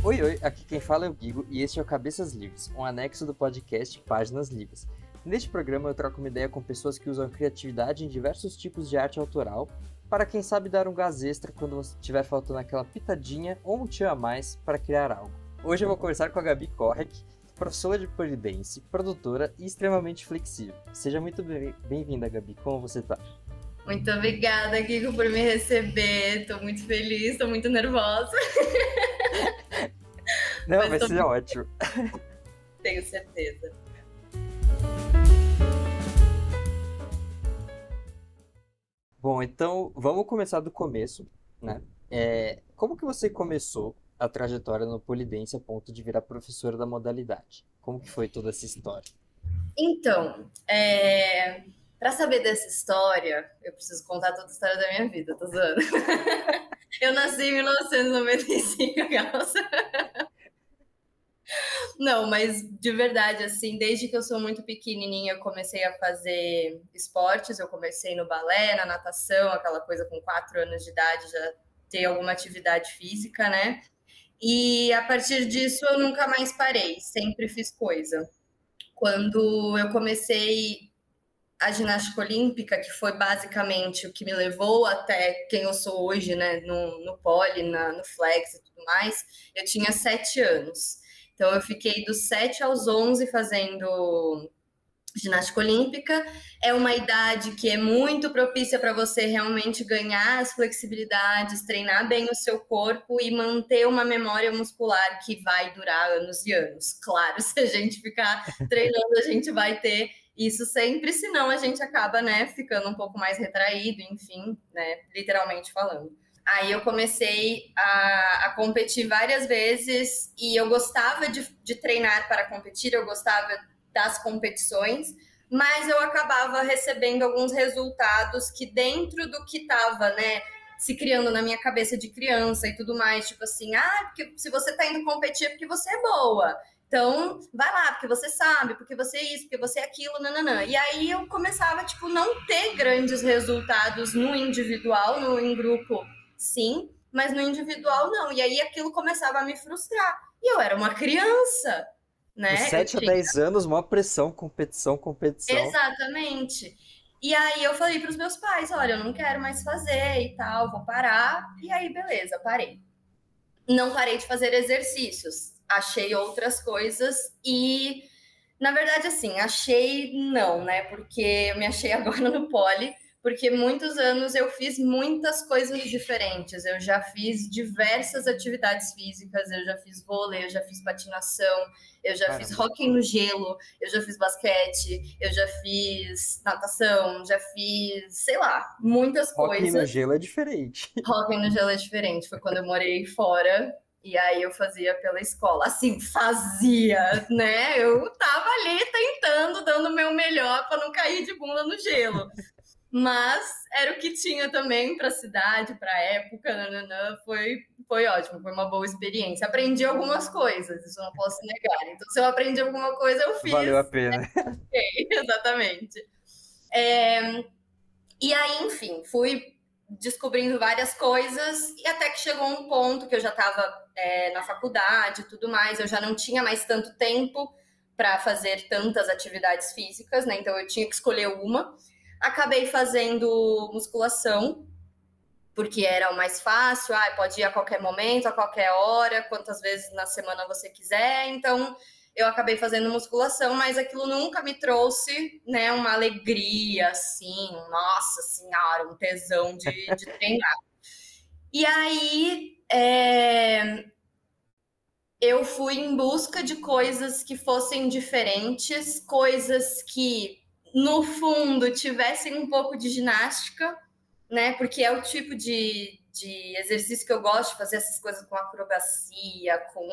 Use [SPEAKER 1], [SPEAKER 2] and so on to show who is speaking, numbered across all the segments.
[SPEAKER 1] Oi, oi, aqui quem fala é o Guigo e este é o Cabeças Livres, um anexo do podcast Páginas Livres. Neste programa eu troco uma ideia com pessoas que usam a criatividade em diversos tipos de arte autoral para quem sabe dar um gás extra quando você estiver faltando aquela pitadinha ou um tchan a mais para criar algo. Hoje eu vou conversar com a Gabi Korrek, professora de polidense, produtora e extremamente flexível. Seja muito bem-vinda, Gabi. Como você tá?
[SPEAKER 2] Muito obrigada, Guigo, por me receber. Tô muito feliz, tô muito nervosa.
[SPEAKER 1] Não, vai ser ótimo.
[SPEAKER 2] Tenho certeza.
[SPEAKER 1] Bom, então vamos começar do começo, né? Como que você começou a trajetória no polidense a ponto de virar professora da modalidade? Como que foi toda essa história?
[SPEAKER 2] Então, para saber dessa história, eu preciso contar toda a história da minha vida, tô zoando. Eu nasci em 1995, aquelas. Não, mas de verdade, assim, desde que eu sou muito pequenininha, eu comecei a fazer esportes. Eu comecei no balé, na natação, aquela coisa com 4 anos de idade, já ter alguma atividade física, né? E a partir disso eu nunca mais parei, sempre fiz coisa. Quando eu comecei a ginástica olímpica, que foi basicamente o que me levou até quem eu sou hoje, né, no pole, no flex e tudo mais, eu tinha 7 anos. Então eu fiquei dos 7 aos 11 fazendo ginástica olímpica. É uma idade que é muito propícia para você realmente ganhar as flexibilidades, treinar bem o seu corpo e manter uma memória muscular que vai durar anos e anos. Claro, se a gente ficar treinando, a gente vai ter isso sempre, senão a gente acaba, né, ficando um pouco mais retraído, enfim, né, literalmente falando. Aí eu comecei a competir várias vezes e eu gostava de treinar para competir, eu gostava das competições, mas eu acabava recebendo alguns resultados que dentro do que estava, né, se criando na minha cabeça de criança e tudo mais, tipo assim, porque se você está indo competir é porque você é boa, então vai lá, porque você sabe, porque você é isso, porque você é aquilo, nananã. E aí eu começava, tipo, não ter grandes resultados no individual, em grupo, sim, mas no individual não. E aí aquilo começava a me frustrar. E eu era uma criança,
[SPEAKER 1] De
[SPEAKER 2] né?
[SPEAKER 1] 7 a 10 anos, maior pressão, competição.
[SPEAKER 2] Exatamente. E aí eu falei para os meus pais, olha, eu não quero mais fazer e tal, vou parar. E aí, beleza, parei. Não parei de fazer exercícios. Achei outras coisas e, na verdade, assim, achei não, né? Porque eu me achei agora no pole, porque muitos anos eu fiz muitas coisas diferentes. Eu já fiz diversas atividades físicas, eu já fiz vôlei, eu já fiz patinação, eu já fiz hóquei no gelo, eu já fiz basquete, eu já fiz natação, já fiz, sei lá, muitas coisas.
[SPEAKER 1] Hóquei no gelo é diferente.
[SPEAKER 2] Hóquei no gelo é diferente, foi quando eu morei fora. E aí eu fazia pela escola. Assim, fazia, né? Eu tava ali tentando, dando o meu melhor para não cair de bunda no gelo. Mas era o que tinha também para a cidade, para a época, nananã. Foi ótimo, foi uma boa experiência. Aprendi algumas coisas, isso eu não posso negar. Então, se eu aprendi alguma coisa, eu fiz.
[SPEAKER 1] Valeu a pena.
[SPEAKER 2] Exatamente. E aí, enfim, fui descobrindo várias coisas e até que chegou um ponto que eu já estava na faculdade e tudo mais, eu já não tinha mais tanto tempo para fazer tantas atividades físicas, né? Então eu tinha que escolher uma. Acabei fazendo musculação, porque era o mais fácil, pode ir a qualquer momento, a qualquer hora, quantas vezes na semana você quiser. Então eu acabei fazendo musculação, mas aquilo nunca me trouxe, né, uma alegria, assim, nossa senhora, um tesão de treinar. E aí, eu fui em busca de coisas que fossem diferentes, coisas que, no fundo, tivessem um pouco de ginástica, né, porque é o tipo de exercício que eu gosto de fazer, essas coisas com acrobacia, com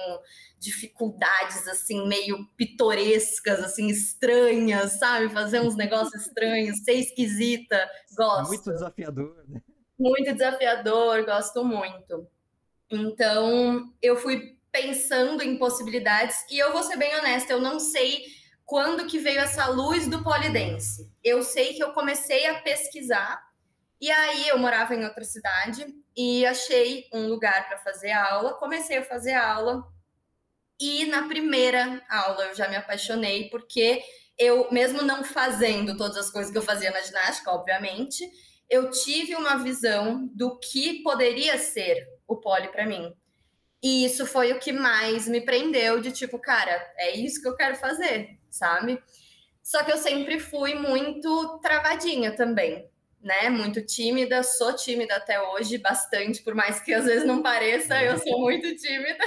[SPEAKER 2] dificuldades, assim, meio pitorescas, assim, estranhas, sabe? Fazer uns negócios estranhos, ser esquisita, gosto.
[SPEAKER 1] Muito desafiador, né?
[SPEAKER 2] Muito desafiador, gosto muito. Então, eu fui pensando em possibilidades e eu vou ser bem honesta, eu não sei quando que veio essa luz do polidense. Eu sei que eu comecei a pesquisar e aí eu morava em outra cidade e achei um lugar para fazer aula, comecei a fazer aula E na primeira aula eu já me apaixonei, porque eu, mesmo não fazendo todas as coisas que eu fazia na ginástica, obviamente, eu tive uma visão do que poderia ser o pole para mim. E isso foi o que mais me prendeu, de tipo, cara, é isso que eu quero fazer, sabe? Só que eu sempre fui muito travadinha também, né? Muito tímida, sou tímida até hoje, bastante, por mais que às vezes não pareça, eu sou muito tímida.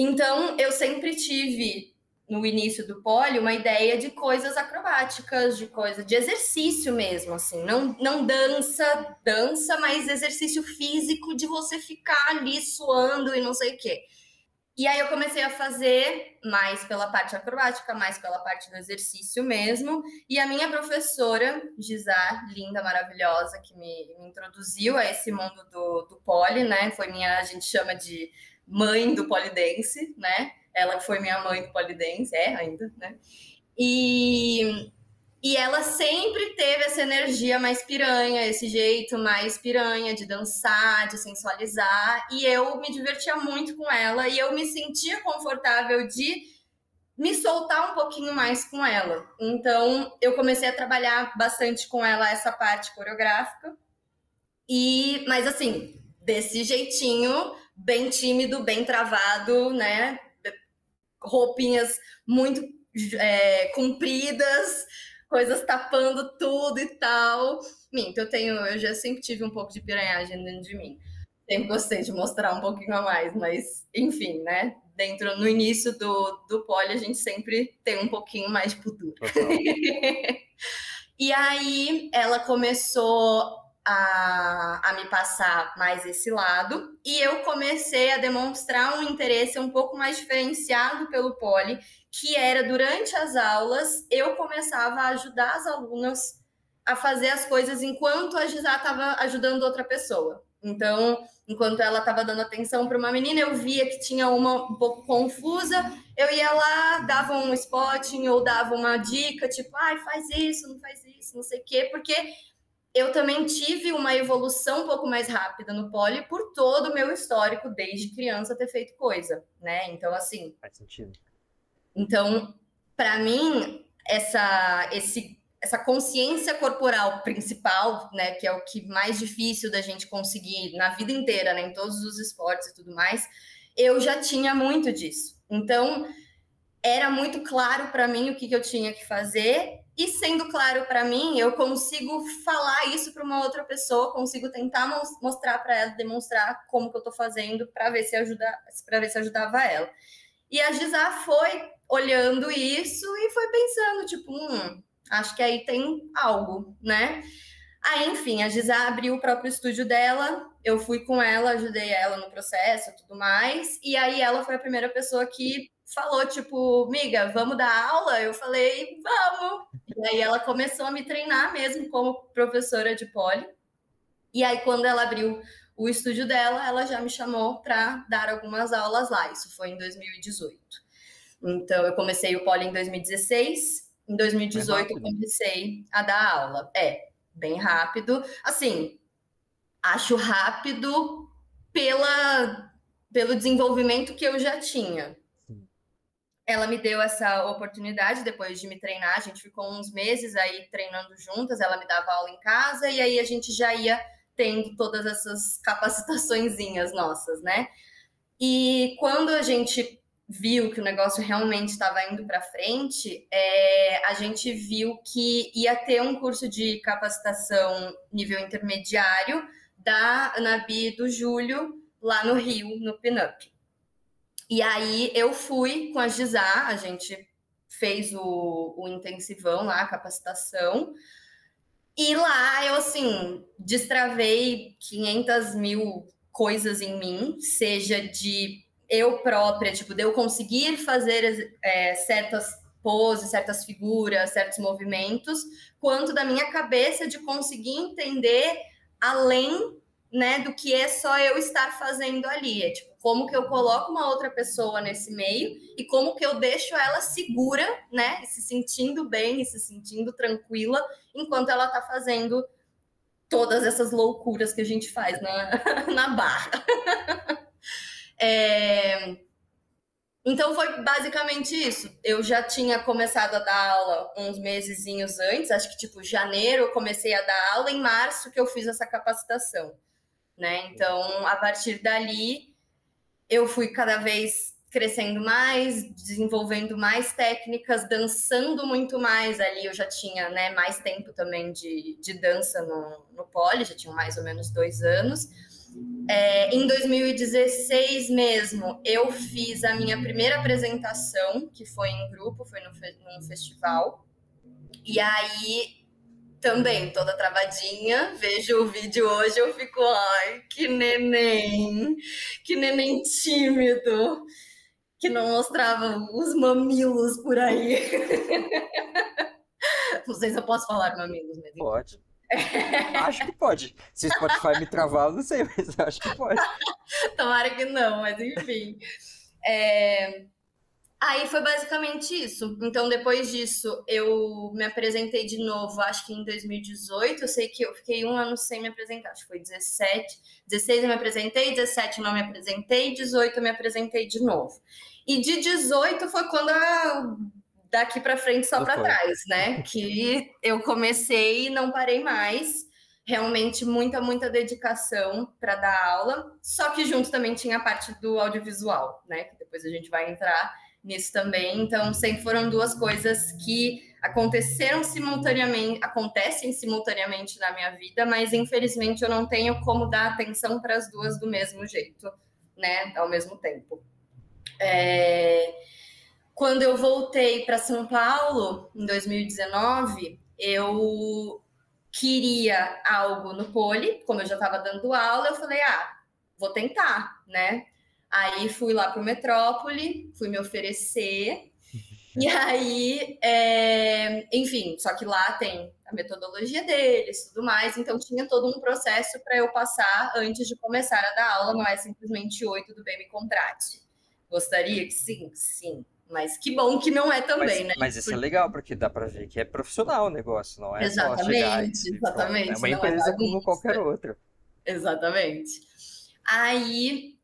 [SPEAKER 2] Então, eu sempre tive, no início do pole, uma ideia de coisas acrobáticas, de coisa de exercício mesmo, assim. Não dança, mas exercício físico de você ficar ali suando e não sei o quê. E aí eu comecei a fazer mais pela parte acrobática, mais pela parte do exercício mesmo. E a minha professora, Gisar, linda, maravilhosa, que me introduziu a esse mundo do pole, né? Foi minha, a gente chama de mãe do polidense, né? Ela foi minha mãe do polidense, é ainda, né? E ela sempre teve essa energia mais piranha, esse jeito mais piranha de dançar, de sensualizar. E eu me divertia muito com ela e eu me sentia confortável de me soltar um pouquinho mais com ela. Então, eu comecei a trabalhar bastante com ela essa parte coreográfica. Mas assim, desse jeitinho, bem tímido, bem travado, né? Roupinhas muito compridas, coisas tapando tudo e tal. Minto, eu já sempre tive um pouco de piranhagem dentro de mim. Sempre gostei de mostrar um pouquinho a mais, mas enfim, né? No início do pole, a gente sempre tem um pouquinho mais de pudor. E aí ela começou a me passar mais esse lado e eu comecei a demonstrar um interesse um pouco mais diferenciado pelo pole, que era durante as aulas eu começava a ajudar as alunas a fazer as coisas enquanto a Gisá estava ajudando outra pessoa. Então, enquanto ela estava dando atenção para uma menina, eu via que tinha uma um pouco confusa, eu ia lá, dava um spotting ou dava uma dica, tipo, faz isso, não sei o quê, porque eu também tive uma evolução um pouco mais rápida no pole por todo o meu histórico desde criança ter feito coisa, né? Então, assim...
[SPEAKER 1] Faz sentido.
[SPEAKER 2] Então, para mim, essa consciência corporal principal, né, que é o que mais difícil da gente conseguir na vida inteira, né, em todos os esportes e tudo mais, eu já tinha muito disso. Então, era muito claro para mim o que eu tinha que fazer, e sendo claro para mim, eu consigo falar isso para uma outra pessoa, consigo tentar mostrar para ela, demonstrar como que eu estou fazendo para ver se ajudava ela. E a Gisá foi olhando isso e foi pensando, tipo, acho que aí tem algo, né? Aí, enfim, a Gisá abriu o próprio estúdio dela, eu fui com ela, ajudei ela no processo e tudo mais, e aí ela foi a primeira pessoa que falou, tipo, miga, vamos dar aula? Eu falei, vamos! E aí ela começou a me treinar mesmo como professora de pole, e aí quando ela abriu o estúdio dela, ela já me chamou para dar algumas aulas lá, isso foi em 2018. Então, eu comecei o pole em 2016, em 2018 eu comecei a dar aula. Bem rápido. Assim, acho rápido pelo desenvolvimento que eu já tinha. Sim. Ela me deu essa oportunidade depois de me treinar. A gente ficou uns meses aí treinando juntas. Ela me dava aula em casa e aí a gente já ia tendo todas essas capacitaçõezinhas nossas, né? E quando a gente viu que o negócio realmente estava indo para frente, a gente viu que ia ter um curso de capacitação nível intermediário da Anabi e do Júlio lá no Rio, no Pinup. E aí eu fui com a Gisá, a gente fez o intensivão lá, a capacitação, e lá eu, assim, destravei 500 mil coisas em mim, seja de eu própria, tipo, de eu conseguir fazer certas poses, certas figuras, certos movimentos, quanto da minha cabeça de conseguir entender além, né, do que é só eu estar fazendo ali. Tipo, como que eu coloco uma outra pessoa nesse meio e como que eu deixo ela segura, né, e se sentindo bem, e se sentindo tranquila, enquanto ela tá fazendo todas essas loucuras que a gente faz na barra. Então foi basicamente isso. Eu já tinha começado a dar aula uns mesezinhos antes, acho que tipo janeiro eu comecei a dar aula, em março que eu fiz essa capacitação, né? Então, a partir dali, eu fui cada vez crescendo mais, desenvolvendo mais técnicas, dançando muito mais ali. Eu já tinha, né, mais tempo também de dança no Poli, já tinha mais ou menos 2 anos. Em 2016 mesmo, eu fiz a minha primeira apresentação, que foi em grupo, foi num festival. E aí, também, toda travadinha, vejo o vídeo hoje, eu fico, ai, que neném tímido, que não mostrava os mamilos por aí. Não sei se eu posso falar mamilos, mas enfim.
[SPEAKER 1] Pode. Acho que pode. Se o Spotify me travar, eu não sei, mas eu acho que pode.
[SPEAKER 2] Tomara que não, mas enfim. Aí foi basicamente isso. Então, depois disso, eu me apresentei de novo, acho que em 2018. Eu sei que eu fiquei 1 ano sem me apresentar, acho que foi 17. 16 eu me apresentei, 17 eu não me apresentei, 18 eu me apresentei de novo. E de 18 foi quando daqui para frente só para trás, né? Que eu comecei e não parei mais. Realmente muita dedicação para dar aula. Só que junto também tinha a parte do audiovisual, né? Que depois a gente vai entrar nisso também. Então, sempre foram duas coisas que acontecem simultaneamente na minha vida, mas infelizmente eu não tenho como dar atenção para as duas do mesmo jeito, né? Ao mesmo tempo. Quando eu voltei para São Paulo, em 2019, eu queria algo no Poli, como eu já estava dando aula, eu falei, vou tentar, né? Aí fui lá para o Metrópole, fui me oferecer, e aí, enfim, só que lá tem a metodologia deles, tudo mais, então tinha todo um processo para eu passar antes de começar a dar aula, não é simplesmente oi, tudo bem, me contrate. Gostaria que sim, sim. Mas que bom que não é também, né?
[SPEAKER 1] Mas isso é legal, porque dá pra ver que é profissional o negócio, não é só chegar e
[SPEAKER 2] exatamente.
[SPEAKER 1] É uma empresa como qualquer outra.
[SPEAKER 2] Exatamente. Aí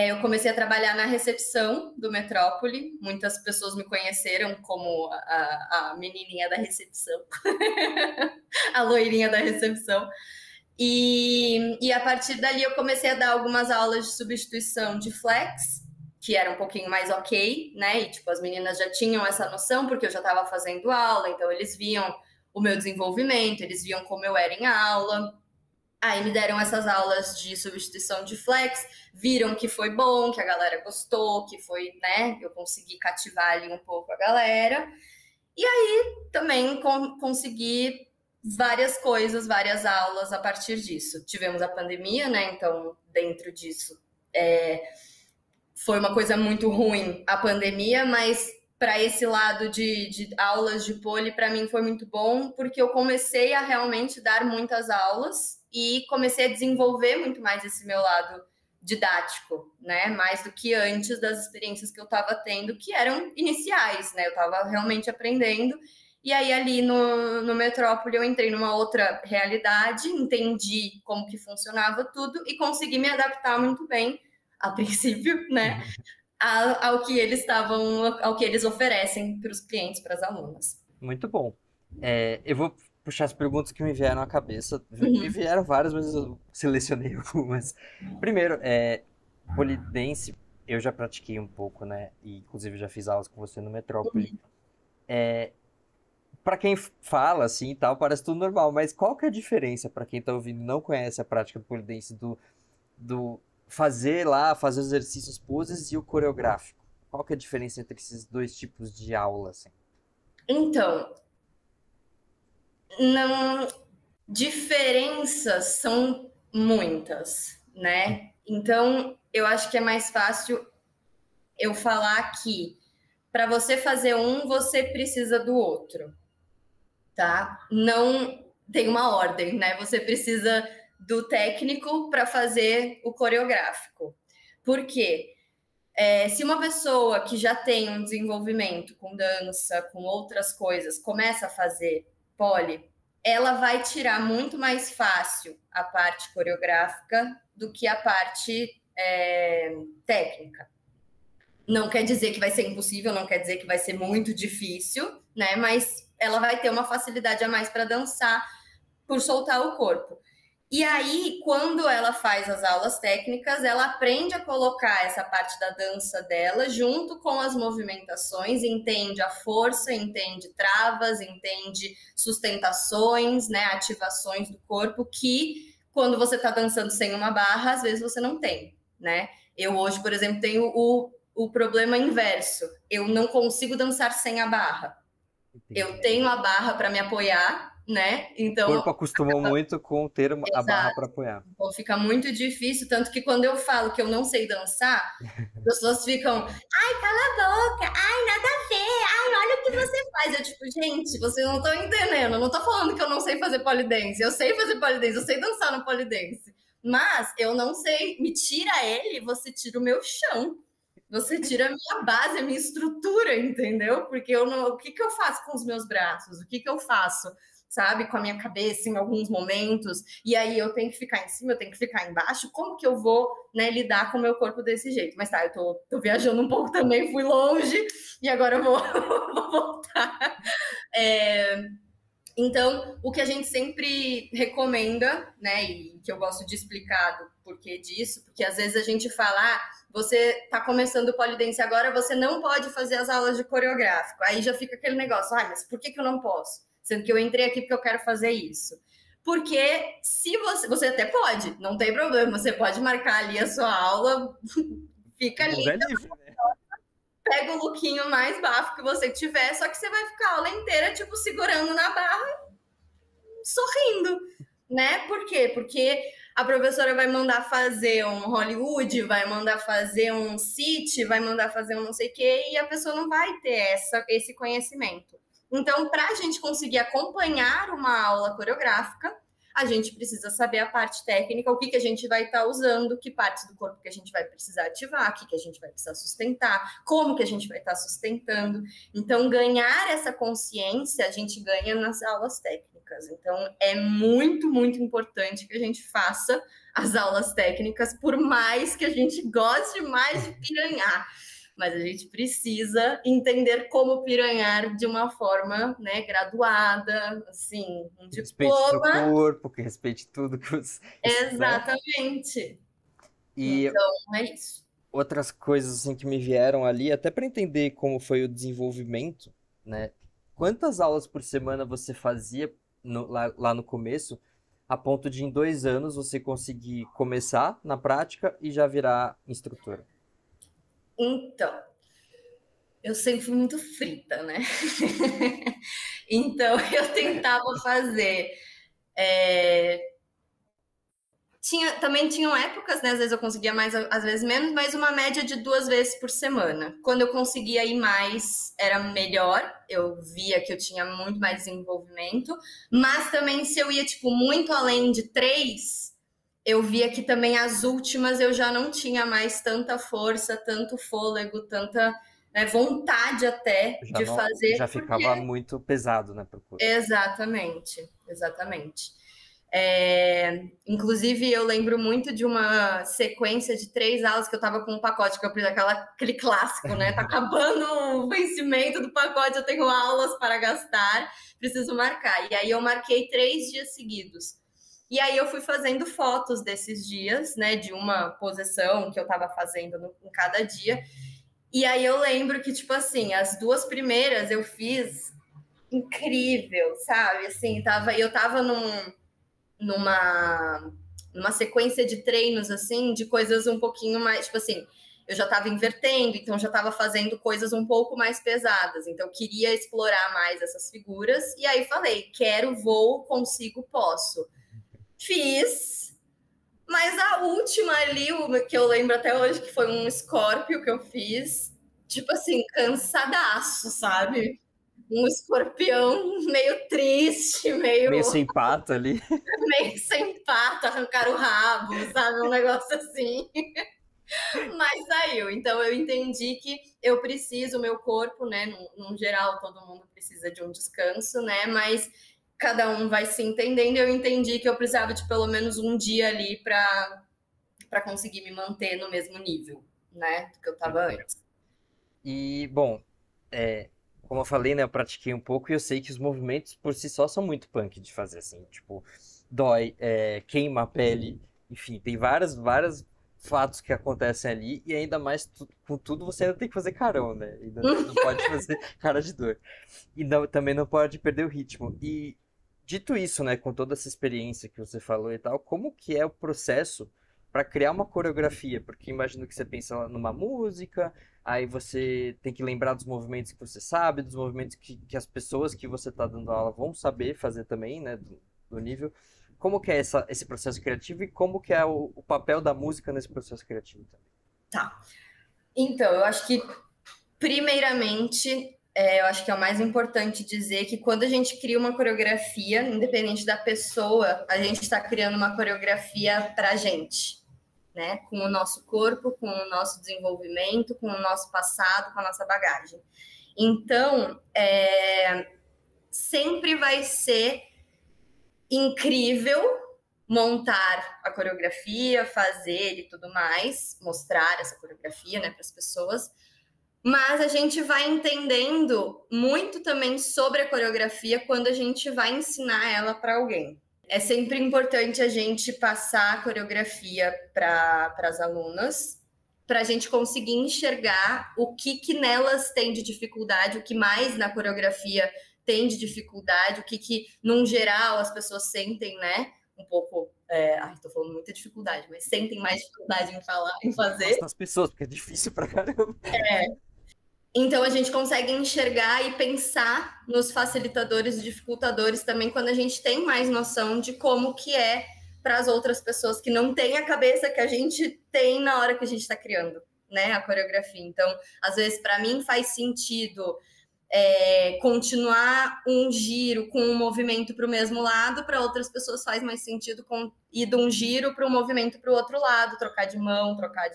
[SPEAKER 2] eu comecei a trabalhar na recepção do Metrópole. Muitas pessoas me conheceram como a menininha da recepção, a loirinha da recepção. E a partir dali eu comecei a dar algumas aulas de substituição de flex, que era um pouquinho mais ok, né? E tipo, as meninas já tinham essa noção, porque eu já estava fazendo aula, então eles viam o meu desenvolvimento, eles viam como eu era em aula. Aí me deram essas aulas de substituição de flex, viram que foi bom, que a galera gostou, que foi, né? Eu consegui cativar ali um pouco a galera. E aí também consegui várias coisas, várias aulas a partir disso. Tivemos a pandemia, né? Então, dentro disso, foi uma coisa muito ruim a pandemia, mas para esse lado de aulas de Poli, para mim foi muito bom, porque eu comecei a realmente dar muitas aulas e comecei a desenvolver muito mais esse meu lado didático, né? Mais do que antes das experiências que eu estava tendo, que eram iniciais, né? Eu estava realmente aprendendo. E aí, ali no Metrópole, eu entrei numa outra realidade, entendi como que funcionava tudo e consegui me adaptar muito bem, a princípio, né? Ao que eles oferecem para os clientes, para as alunas.
[SPEAKER 1] Muito bom. Eu vou puxar as perguntas que me vieram à cabeça. Me vieram várias, mas eu selecionei algumas. Primeiro, polidense, eu já pratiquei um pouco, né? E inclusive já fiz aulas com você no Metrópole. Para quem fala assim e tal, parece tudo normal, mas qual que é a diferença para quem tá ouvindo e não conhece a prática do polidense do fazer os exercícios, poses e o coreográfico? Qual que é a diferença entre esses dois tipos de aula, assim?
[SPEAKER 2] Então, não, diferenças são muitas, né? Então, eu acho que é mais fácil eu falar que para você fazer um, você precisa do outro, tá? Não tem uma ordem, né? Você precisa do técnico para fazer o coreográfico. Por quê? Se uma pessoa que já tem um desenvolvimento com dança, com outras coisas, começa a fazer pole, ela vai tirar muito mais fácil a parte coreográfica do que a parte técnica. Não quer dizer que vai ser impossível, não quer dizer que vai ser muito difícil, né? Mas ela vai ter uma facilidade a mais para dançar por soltar o corpo. E aí, quando ela faz as aulas técnicas, ela aprende a colocar essa parte da dança dela junto com as movimentações, entende a força, entende travas, entende sustentações, né, ativações do corpo, que quando você está dançando sem uma barra, às vezes você não tem, né? Eu hoje, por exemplo, tenho o problema inverso. Eu não consigo dançar sem a barra.
[SPEAKER 1] Entendi.
[SPEAKER 2] Eu tenho a barra para me apoiar, né? Então,
[SPEAKER 1] o corpo acostumou muito com ter a barra para apoiar.
[SPEAKER 2] Então fica muito difícil, tanto que quando eu falo que eu não sei dançar, as pessoas ficam, ai, cala a boca, ai, nada a ver, ai, olha o que você faz. Eu tipo, gente, vocês não estão entendendo, eu não tô falando que eu não sei fazer polidense, eu sei fazer polidense, eu sei dançar no polidense, mas eu não sei, me tira ele, você tira o meu chão. Você tira a minha base, a minha estrutura, entendeu? Porque eu não, o que eu faço com os meus braços? O que eu faço, sabe, com a minha cabeça em alguns momentos? E aí eu tenho que ficar em cima, eu tenho que ficar embaixo. Como que eu vou, né, lidar com o meu corpo desse jeito? Mas tá, eu tô viajando um pouco também, fui longe e agora eu vou, vou voltar. Então, o que a gente sempre recomenda, né, e que eu gosto de explicar do porquê disso, porque às vezes a gente fala, você está começando o polidense agora, você não pode fazer as aulas de coreográfico. Aí já fica aquele negócio, mas por que eu não posso? Sendo que eu entrei aqui porque eu quero fazer isso. Porque se você até pode, não tem problema, você pode marcar ali a sua aula, fica ali. Pega o lookinho mais bafo que você tiver, só que você vai ficar a aula inteira, tipo, segurando na barra, sorrindo, né? Por quê? Porque a professora vai mandar fazer um Hollywood, vai mandar fazer um sit, vai mandar fazer um não sei o quê, e a pessoa não vai ter esse conhecimento. Então, para a gente conseguir acompanhar uma aula coreográfica, a gente precisa saber a parte técnica, o que a gente vai estar usando, que partes do corpo que a gente vai precisar ativar, o que a gente vai precisar sustentar, como que a gente vai estar sustentando. Então, ganhar essa consciência, a gente ganha nas aulas técnicas. Então, é muito, muito importante que a gente faça as aulas técnicas, por mais que a gente goste mais de piranhar. Mas a gente precisa entender como piranhar de uma forma, né, graduada, assim, um
[SPEAKER 1] que diploma. Respeite seu corpo, que respeite tudo que você...
[SPEAKER 2] Exatamente.
[SPEAKER 1] E
[SPEAKER 2] então, é isso.
[SPEAKER 1] Outras coisas assim que me vieram ali, até para entender como foi o desenvolvimento, né? Quantas aulas por semana você fazia lá no começo, a ponto de em 2 anos você conseguir começar na prática e já virar instrutora?
[SPEAKER 2] Então, eu sempre fui muito frita, né? Então, eu tentava fazer. Também tinham épocas, né? Às vezes eu conseguia mais, às vezes menos, mas uma média de 2 vezes por semana. Quando eu conseguia ir mais, era melhor. Eu via que eu tinha muito mais desenvolvimento. Mas também, se eu ia, tipo, muito além de 3, eu via que também as últimas eu já não tinha mais tanta força, tanto fôlego, tanta, né, vontade até de fazer.
[SPEAKER 1] Já ficava muito pesado, né, pro corpo.
[SPEAKER 2] Exatamente. Inclusive, eu lembro muito de uma sequência de 3 aulas que eu tava com um pacote, que eu fiz aquele clássico, né? Tá acabando o vencimento do pacote, eu tenho aulas para gastar, preciso marcar. E aí eu marquei 3 dias seguidos. E aí eu fui fazendo fotos desses dias, né, de uma posição que eu tava fazendo em cada dia. E aí eu lembro que, tipo assim, as 2 primeiras eu fiz incrível, sabe? Assim, eu tava numa sequência de treinos, assim, de coisas um pouquinho mais, tipo assim, eu já tava invertendo, então já tava fazendo coisas um pouco mais pesadas, então queria explorar mais essas figuras, e aí falei, quero, vou, consigo, posso. Fiz, mas a última ali, que eu lembro até hoje, que foi um Scorpio que eu fiz, tipo assim, cansadaço, sabe? Um escorpião meio triste, meio
[SPEAKER 1] sem pato ali.
[SPEAKER 2] Meio sem pato, arrancar o rabo, sabe? Um negócio assim. Mas saiu. Então eu entendi que eu preciso, o meu corpo, né? No geral, todo mundo precisa de um descanso, né? Mas cada um vai se entendendo. Eu entendi que eu precisava de pelo menos um dia ali para conseguir me manter no mesmo nível, né? Do que eu estava antes.
[SPEAKER 1] E, bom, como eu falei, né, eu pratiquei um pouco e eu sei que os movimentos por si só são muito punk de fazer, assim, tipo, dói, queima a pele, enfim, tem várias fatos que acontecem ali e ainda mais com tudo você ainda tem que fazer carão, né? Ainda não pode fazer cara de dor. E também não pode perder o ritmo. E dito isso, né, com toda essa experiência que você falou e tal, como que é o processo para criar uma coreografia? Porque imagino que você pensa lá numa música, aí você tem que lembrar dos movimentos que você sabe, dos movimentos que as pessoas que você está dando aula vão saber fazer também, né, do nível. Como que é esse processo criativo e como que é o papel da música nesse processo criativo também?
[SPEAKER 2] Tá. Então, eu acho que, primeiramente, eu acho que é o mais importante dizer que quando a gente cria uma coreografia, independente da pessoa, a gente está criando uma coreografia para a gente, né? Com o nosso corpo, com o nosso desenvolvimento, com o nosso passado, com a nossa bagagem. Então, sempre vai ser incrível montar a coreografia, fazer e tudo mais, mostrar essa coreografia, né, para as pessoas. Mas a gente vai entendendo muito também sobre a coreografia quando a gente vai ensinar ela para alguém. É sempre importante a gente passar a coreografia para as alunas, para a gente conseguir enxergar o que nelas tem de dificuldade, o que mais na coreografia tem de dificuldade, o que num geral, as pessoas sentem, né? Um pouco. Tô falando muita dificuldade, mas sentem mais dificuldade em falar, em fazer.
[SPEAKER 1] Gosto das pessoas, porque é difícil pra caramba.
[SPEAKER 2] Então, a gente consegue enxergar e pensar nos facilitadores e dificultadores também quando a gente tem mais noção de como que é para as outras pessoas que não têm a cabeça que a gente tem na hora que a gente está criando, né, a coreografia. Então, às vezes, para mim faz sentido continuar um giro com um movimento para o mesmo lado, para outras pessoas faz mais sentido ir de um giro para um movimento para o outro lado, trocar de mão, trocar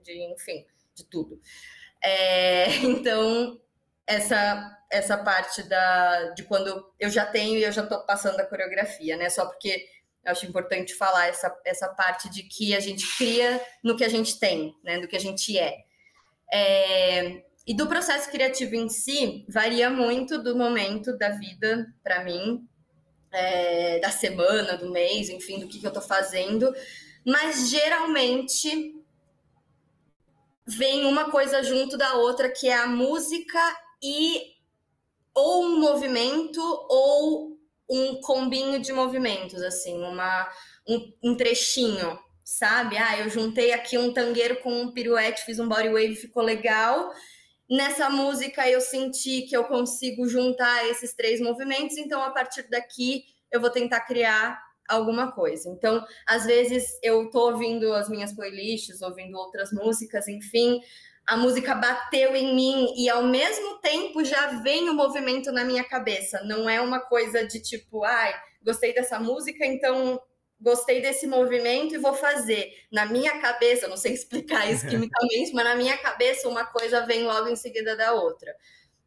[SPEAKER 2] enfim, de tudo. Então, essa parte de quando eu já tenho e eu já estou passando a coreografia, né? Só porque eu acho importante falar essa parte de que a gente cria no que a gente tem, né? Do que a gente é. E do processo criativo em si, varia muito do momento da vida, para mim, da semana, do mês, enfim, do que eu estou fazendo. Mas, geralmente, vem uma coisa junto da outra, que é a música e ou um movimento ou um combinho de movimentos, assim, um trechinho, sabe? Eu juntei aqui um tangueiro com um piruete, fiz um body wave, ficou legal. Nessa música eu senti que eu consigo juntar esses 3 movimentos, então a partir daqui eu vou tentar criar alguma coisa. Então, às vezes eu tô ouvindo as minhas playlists, ouvindo outras músicas, enfim, a música bateu em mim e ao mesmo tempo já vem o movimento na minha cabeça. Não é uma coisa de tipo, gostei dessa música, então gostei desse movimento e vou fazer. Na minha cabeça, eu não sei explicar isso quimicamente, mas na minha cabeça uma coisa vem logo em seguida da outra.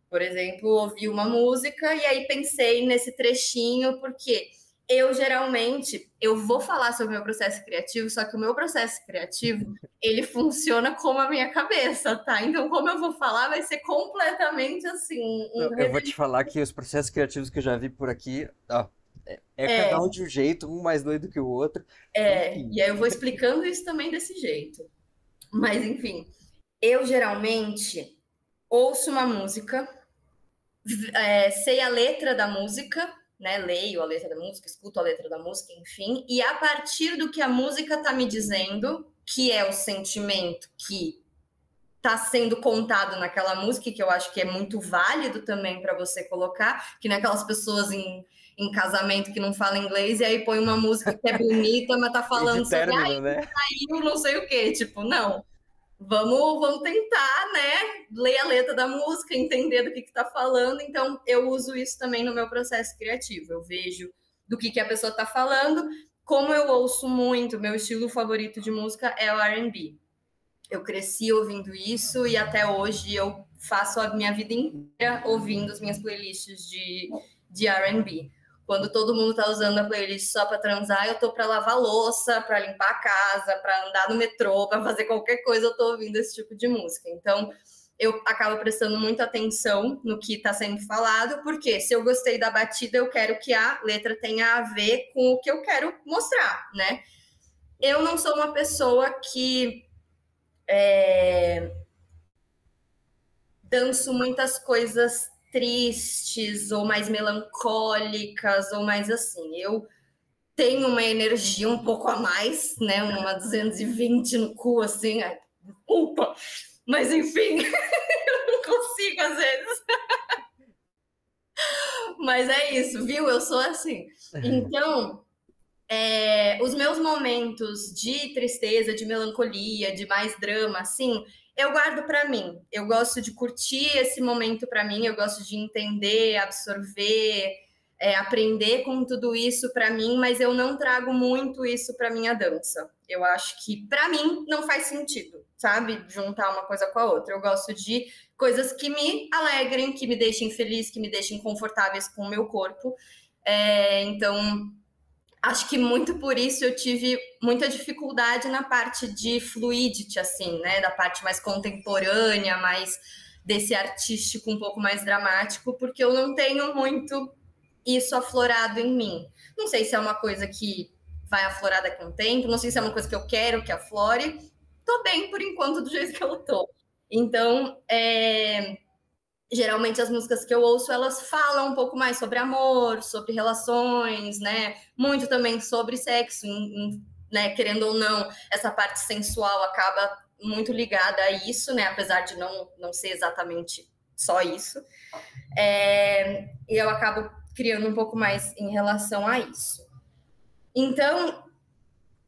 [SPEAKER 2] Por exemplo, ouvi uma música e aí pensei nesse trechinho, porque eu vou falar sobre o meu processo criativo, só que o meu processo criativo, ele funciona como a minha cabeça, tá? Então, como eu vou falar, vai ser completamente assim...
[SPEAKER 1] Eu vou te falar que os processos criativos que eu já vi por aqui, cada um de um jeito, um mais doido que o outro.
[SPEAKER 2] E aí eu vou explicando isso também desse jeito. Mas, enfim, eu geralmente ouço uma música, sei a letra da música, né? Leio a letra da música, escuto a letra da música, enfim, e a partir do que a música tá me dizendo, que é o sentimento que tá sendo contado naquela música, que eu acho que é muito válido também para você colocar, que não é aquelas pessoas em casamento que não falam inglês e aí põe uma música que é bonita, mas tá falando sobre
[SPEAKER 1] né?
[SPEAKER 2] saiu não sei o quê, tipo, não. Vamos tentar, né, ler a letra da música, entender do que tá falando. Então, eu uso isso também no meu processo criativo. Eu vejo do que a pessoa tá falando. Como eu ouço muito, meu estilo favorito de música é o R&B. Eu cresci ouvindo isso e até hoje eu faço a minha vida inteira ouvindo as minhas playlists de R&B. Quando todo mundo tá usando a playlist só para transar, eu tô para lavar louça, para limpar a casa, para andar no metrô, para fazer qualquer coisa, eu tô ouvindo esse tipo de música. Então, eu acabo prestando muita atenção no que está sendo falado, porque se eu gostei da batida, eu quero que a letra tenha a ver com o que eu quero mostrar, né? Eu não sou uma pessoa que danço muitas coisas tristes ou mais melancólicas ou mais assim. Eu tenho uma energia um pouco a mais, né? Uma 220 no cu, assim. Ai, desculpa. Mas, enfim, eu não consigo às vezes. Mas é isso, viu? Eu sou assim. Então, os meus momentos de tristeza, de melancolia, de mais drama, assim, eu guardo para mim. Eu gosto de curtir esse momento para mim, eu gosto de entender, absorver, aprender com tudo isso para mim, mas eu não trago muito isso para minha dança. Eu acho que para mim não faz sentido, sabe? Juntar uma coisa com a outra. Eu gosto de coisas que me alegrem, que me deixem feliz, que me deixem confortáveis com o meu corpo. Então, acho que muito por isso eu tive muita dificuldade na parte de fluidity, assim, né? Da parte mais contemporânea, mais desse artístico um pouco mais dramático, porque eu não tenho muito isso aflorado em mim. Não sei se é uma coisa que vai aflorar daqui a um tempo, não sei se é uma coisa que eu quero que aflore. Tô bem por enquanto do jeito que eu tô. Então, geralmente as músicas que eu ouço, elas falam um pouco mais sobre amor, sobre relações, né? Muito também sobre sexo, né? Querendo ou não, essa parte sensual acaba muito ligada a isso, né? Apesar de não ser exatamente só isso. E eu acabo criando um pouco mais em relação a isso. Então,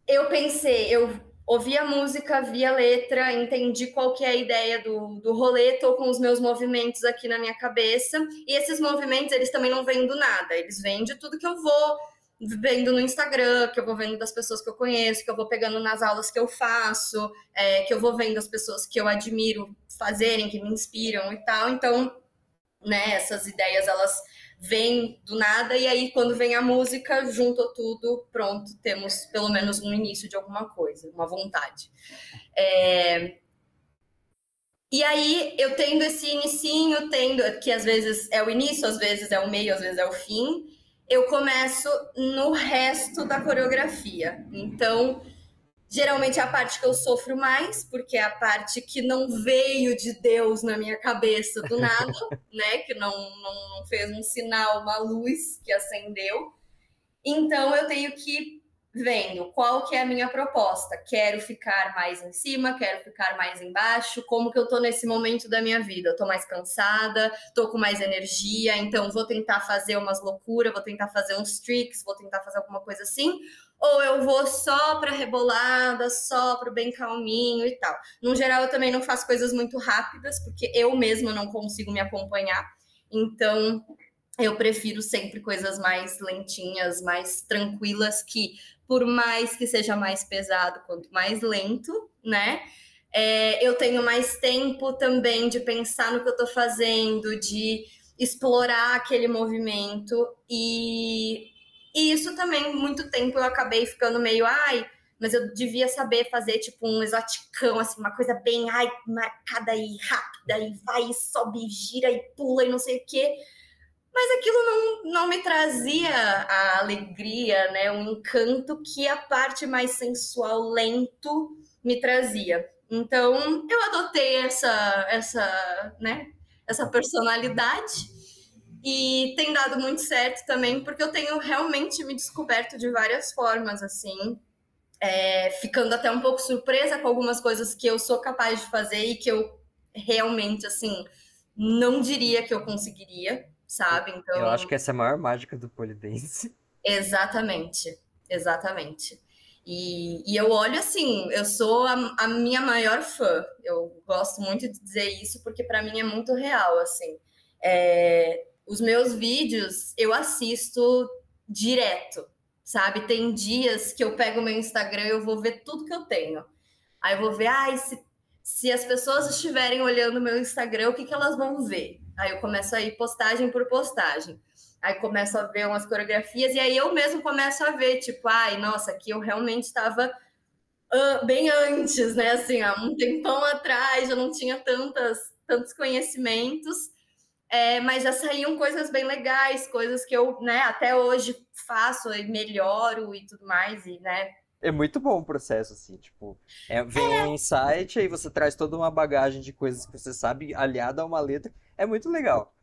[SPEAKER 2] eu pensei, eu ouvi a música, vi a letra, entendi qual que é a ideia do rolê, tô com os meus movimentos aqui na minha cabeça, e esses movimentos, eles também não vêm do nada, eles vêm de tudo que eu vou vendo no Instagram, que eu vou vendo das pessoas que eu conheço, que eu vou pegando nas aulas que eu faço, que eu vou vendo as pessoas que eu admiro fazerem, que me inspiram e tal. Então, né, essas ideias, elas vêm do nada, e aí quando vem a música, juntou tudo, pronto, temos pelo menos um início de alguma coisa, uma vontade. E aí eu tendo esse inicinho, que às vezes é o início, às vezes é o meio, às vezes é o fim, eu começo no resto da coreografia. Então, geralmente é a parte que eu sofro mais, porque é a parte que não veio de Deus na minha cabeça do nada, né? Que não fez um sinal, uma luz que acendeu. Então, eu tenho que ir vendo qual que é a minha proposta. Quero ficar mais em cima, quero ficar mais embaixo, como que eu tô nesse momento da minha vida? Eu tô mais cansada, tô com mais energia, então vou tentar fazer umas loucuras, vou tentar fazer uns tricks, vou tentar fazer alguma coisa assim, ou eu vou só pra rebolada, só pro bem calminho e tal. No geral, eu também não faço coisas muito rápidas, porque eu mesma não consigo me acompanhar, então eu prefiro sempre coisas mais lentinhas, mais tranquilas, que por mais que seja mais pesado, quanto mais lento, né? Eu tenho mais tempo também de pensar no que eu tô fazendo, de explorar aquele movimento, e isso também, muito tempo eu acabei ficando meio, mas eu devia saber fazer tipo um exoticão, assim, uma coisa bem, marcada e rápida, e vai, e sobe, e gira, e pula, e não sei o quê. Mas aquilo não me trazia a alegria, né? Um encanto que a parte mais sensual, lento, me trazia. Então, eu adotei essa personalidade, e tem dado muito certo também, porque eu tenho realmente me descoberto de várias formas, assim, ficando até um pouco surpresa com algumas coisas que eu sou capaz de fazer e que eu realmente, assim, não diria que eu conseguiria, sabe? Então,
[SPEAKER 1] eu acho que essa é a maior mágica do polidense.
[SPEAKER 2] Exatamente. E eu olho assim, eu sou a minha maior fã. Eu gosto muito de dizer isso porque para mim é muito real, assim. Os meus vídeos eu assisto direto, sabe? Tem dias que eu pego meu Instagram e eu vou ver tudo que eu tenho. Aí eu vou ver, se as pessoas estiverem olhando meu Instagram, o que elas vão ver? Aí eu começo a ir postagem por postagem. Aí começo a ver umas coreografias, e aí eu mesmo começo a ver, tipo, nossa, aqui eu realmente estava bem antes, né? Assim, há um tempão atrás, eu não tinha tantas tantos conhecimentos, mas já saíam coisas bem legais, coisas que eu, né, até hoje faço e melhoro e tudo mais, e, né.
[SPEAKER 1] É muito bom o processo, assim, tipo, vem um insight, aí você traz toda uma bagagem de coisas que você sabe, aliada a uma letra, é muito legal.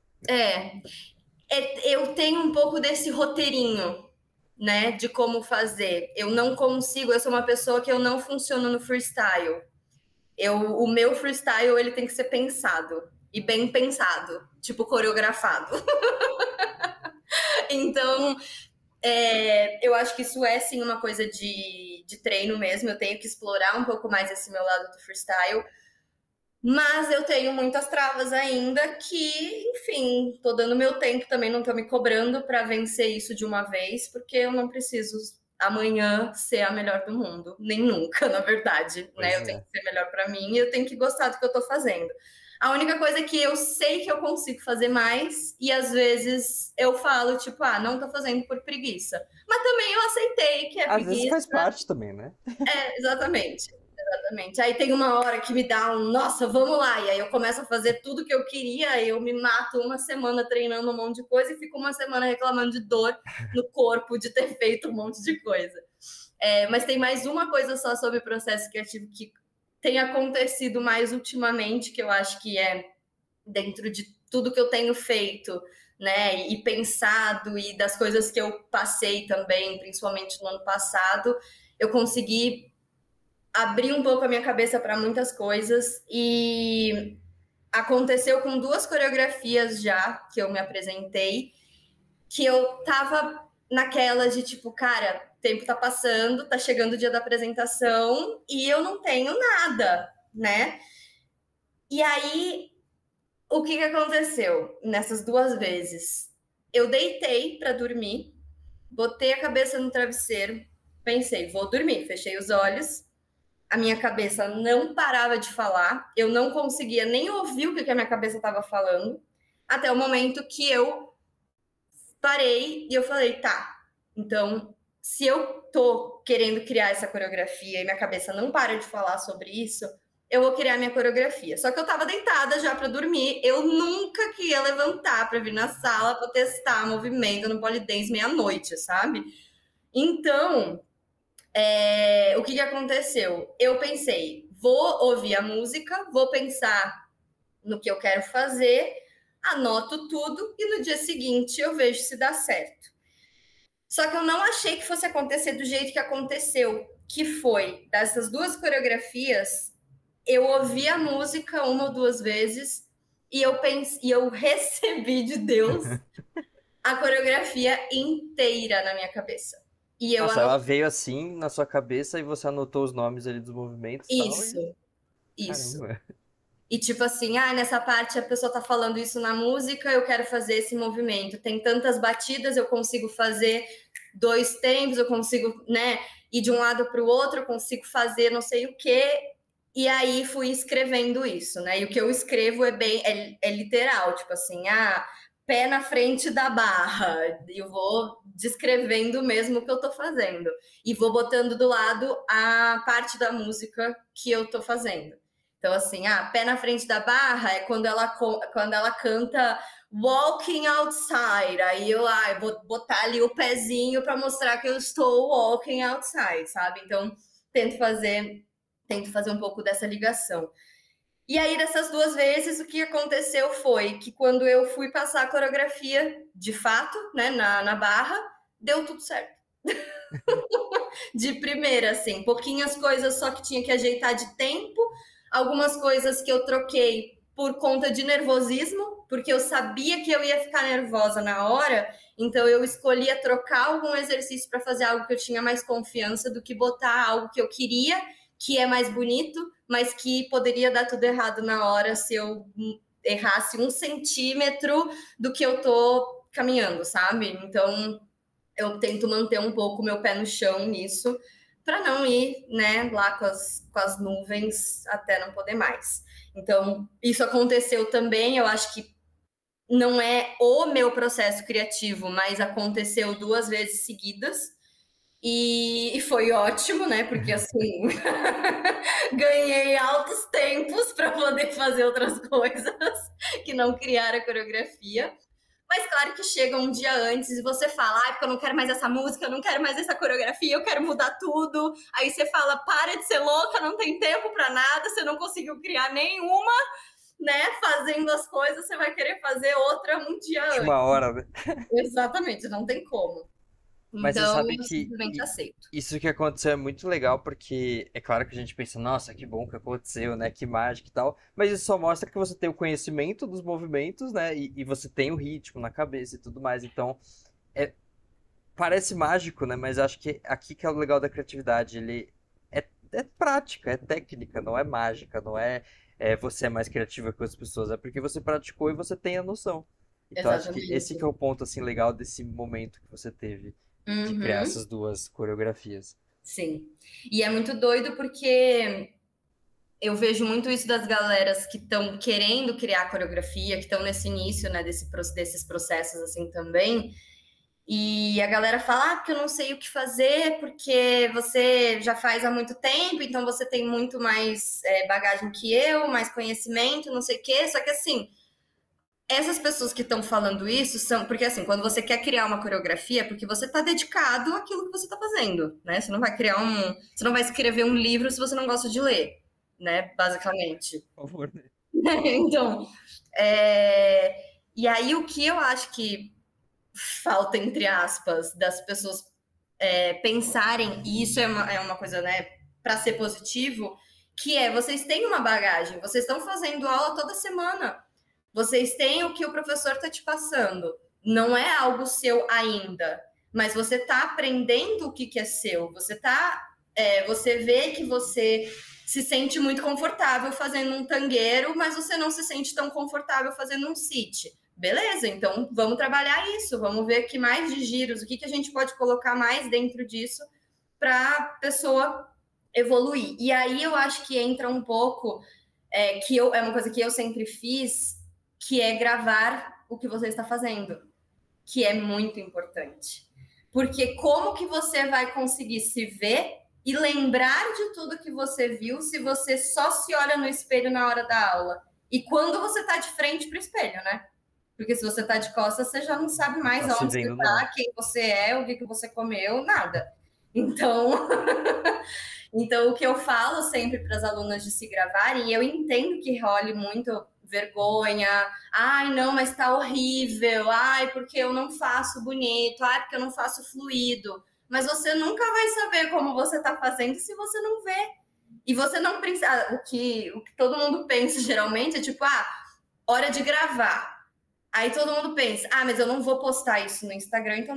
[SPEAKER 2] Eu tenho um pouco desse roteirinho, né, de como fazer. Eu não consigo, eu sou uma pessoa que eu não funciono no freestyle. O meu freestyle, ele tem que ser pensado, e bem pensado, tipo coreografado. Então, eu acho que isso é sim uma coisa de treino mesmo. Eu tenho que explorar um pouco mais esse meu lado do freestyle. Mas eu tenho muitas travas ainda que, enfim, tô dando meu tempo também, não tô me cobrando para vencer isso de uma vez, porque eu não preciso amanhã ser a melhor do mundo, nem nunca, na verdade, né? Eu tenho que ser melhor para mim e eu tenho que gostar do que eu tô fazendo. A única coisa é que eu sei que eu consigo fazer mais e às vezes eu falo, tipo, não tô fazendo por preguiça. Mas também eu aceitei que é
[SPEAKER 1] Às vezes
[SPEAKER 2] preguiça.
[SPEAKER 1] faz parte também, né?
[SPEAKER 2] Exatamente. Exatamente. Aí tem uma hora que me dá nossa, vamos lá. E aí eu começo a fazer tudo que eu queria, eu me mato uma semana treinando um monte de coisa e fico uma semana reclamando de dor no corpo de ter feito um monte de coisa. Mas tem mais uma coisa só sobre o processo criativo que tem acontecido mais ultimamente, que eu acho que é dentro de tudo que eu tenho feito, né, e pensado, e das coisas que eu passei também, principalmente no ano passado, eu consegui abrir um pouco a minha cabeça para muitas coisas e aconteceu com 2 coreografias já que eu me apresentei, que eu tava naquela de tipo, cara, o tempo tá passando, tá chegando o dia da apresentação e eu não tenho nada, né? E aí, o que aconteceu nessas 2 vezes? Eu deitei para dormir, botei a cabeça no travesseiro, pensei, vou dormir, fechei os olhos, a minha cabeça não parava de falar, eu não conseguia nem ouvir o que a minha cabeça estava falando, até o momento que eu parei e eu falei, tá, então, se eu tô querendo criar essa coreografia e minha cabeça não para de falar sobre isso, eu vou criar minha coreografia. Só que eu tava deitada já para dormir, eu nunca queria levantar para vir na sala para testar movimento no polidense meia-noite, sabe? Então, o que aconteceu? Eu pensei, vou ouvir a música, vou pensar no que eu quero fazer, anoto tudo e no dia seguinte eu vejo se dá certo. Só que eu não achei que fosse acontecer do jeito que aconteceu, que foi dessas 2 coreografias, eu ouvi a música 1 ou 2 vezes e eu recebi de Deus a coreografia inteira na minha cabeça. E eu
[SPEAKER 1] Nossa, ela veio assim na sua cabeça e você anotou os nomes ali dos movimentos e tal.
[SPEAKER 2] Isso.
[SPEAKER 1] Caramba.
[SPEAKER 2] E tipo assim, nessa parte a pessoa tá falando isso na música, eu quero fazer esse movimento. Tem tantas batidas, eu consigo fazer 2 tempos, eu consigo, né, ir de um lado para o outro, eu consigo fazer não sei o quê. E aí fui escrevendo isso, né? E o que eu escrevo é literal, tipo assim, pé na frente da barra. E eu vou descrevendo mesmo o que eu tô fazendo. E vou botando do lado a parte da música que eu tô fazendo. Então, assim, pé na frente da barra é quando ela canta Walking Outside. Aí eu vou botar ali o pezinho para mostrar que eu estou walking outside, sabe? Então, tento fazer um pouco dessa ligação. E aí, dessas 2 vezes, o que aconteceu foi que quando eu fui passar a coreografia, de fato, né, na barra, deu tudo certo. De primeira, assim, pouquinhas coisas só que tinha que ajeitar de tempo, algumas coisas que eu troquei por conta de nervosismo, porque eu sabia que eu ia ficar nervosa na hora, então eu escolhia trocar algum exercício para fazer algo que eu tinha mais confiança do que botar algo que eu queria, que é mais bonito, mas que poderia dar tudo errado na hora se eu errasse 1 centímetro do que eu tô caminhando, sabe? Então, eu tento manter um pouco o meu pé no chão nisso, para não ir, né, lá com as nuvens até não poder mais. Então, isso aconteceu também, eu acho que não é o meu processo criativo, mas aconteceu 2 vezes seguidas. E foi ótimo, né? Porque assim, ganhei altos tempos para poder fazer outras coisas que não criar a coreografia. Mas claro que chega um dia antes e você fala, porque eu não quero mais essa música, eu não quero mais essa coreografia, eu quero mudar tudo. Aí você fala, para de ser louca, não tem tempo para nada, você não conseguiu criar nenhuma, né? Fazendo as coisas, você vai querer fazer outra um dia antes.
[SPEAKER 1] Uma hora, né?
[SPEAKER 2] Exatamente, não tem como.
[SPEAKER 1] Mas você
[SPEAKER 2] Então,
[SPEAKER 1] sabe
[SPEAKER 2] eu
[SPEAKER 1] que
[SPEAKER 2] simplesmente aceito.
[SPEAKER 1] isso que aconteceu é muito legal, porque é claro que a gente pensa, nossa, que bom que aconteceu, né? Que mágica e tal. Mas isso só mostra que você tem o conhecimento dos movimentos, né? E você tem o ritmo na cabeça e tudo mais. Então, é, parece mágico, né? Mas acho que aqui que é o legal da criatividade. Ele é prática, é técnica, não é mágica, não é, você é mais criativa que outras pessoas. É porque você praticou e você tem a noção. Então, acho que esse que é
[SPEAKER 2] Exatamente.
[SPEAKER 1] o ponto, assim, legal desse momento que você teve de criar
[SPEAKER 2] Uhum,
[SPEAKER 1] essas duas coreografias.
[SPEAKER 2] sim. E é muito doido porque eu vejo muito isso das galeras que estão querendo criar coreografia, que estão nesse início, né, desses processos assim também. E a galera fala, porque eu não sei o que fazer, porque você já faz há muito tempo, então você tem muito mais bagagem que eu, mais conhecimento, não sei o quê. Só que assim, essas pessoas que estão falando isso são. Porque assim, quando você quer criar uma coreografia, é porque você está dedicado àquilo que você está fazendo, né? Você não vai criar um. Você não vai escrever um livro se você não gosta de ler, né? Basicamente.
[SPEAKER 1] Por favor, né?
[SPEAKER 2] Então, é... e aí o que eu acho que falta, entre aspas, das pessoas pensarem, e isso é uma coisa, né, para ser positivo, que é, vocês têm uma bagagem, vocês estão fazendo aula toda semana, vocês têm o que o professor está te passando, não é algo seu ainda, mas você está aprendendo o que, que é seu, você vê que você se sente muito confortável fazendo um tangueiro, mas você não se sente tão confortável fazendo um sit. Beleza, então vamos trabalhar isso, vamos ver que mais de giros, o que, que a gente pode colocar mais dentro disso para a pessoa evoluir. E aí eu acho que entra um pouco, é uma coisa que eu sempre fiz, que é gravar o que você está fazendo, que é muito importante. Porque como que você vai conseguir se ver e lembrar de tudo que você viu se você só se olha no espelho na hora da aula? E quando você está de frente para o espelho, né? Porque se você está de costas, você já não sabe
[SPEAKER 1] Não
[SPEAKER 2] mais
[SPEAKER 1] tá se
[SPEAKER 2] onde você
[SPEAKER 1] vendo, não.
[SPEAKER 2] está, quem você é, o que, que você comeu, nada. Então, então, o que eu falo sempre para as alunas de se gravarem, e eu entendo que role muito vergonha, ai, não, mas tá horrível, ai, porque eu não faço bonito, ai, porque eu não faço fluido. Mas você nunca vai saber como você tá fazendo se você não vê. E você não precisa. O que todo mundo pensa geralmente é tipo, hora de gravar. Aí todo mundo pensa, mas eu não vou postar isso no Instagram, então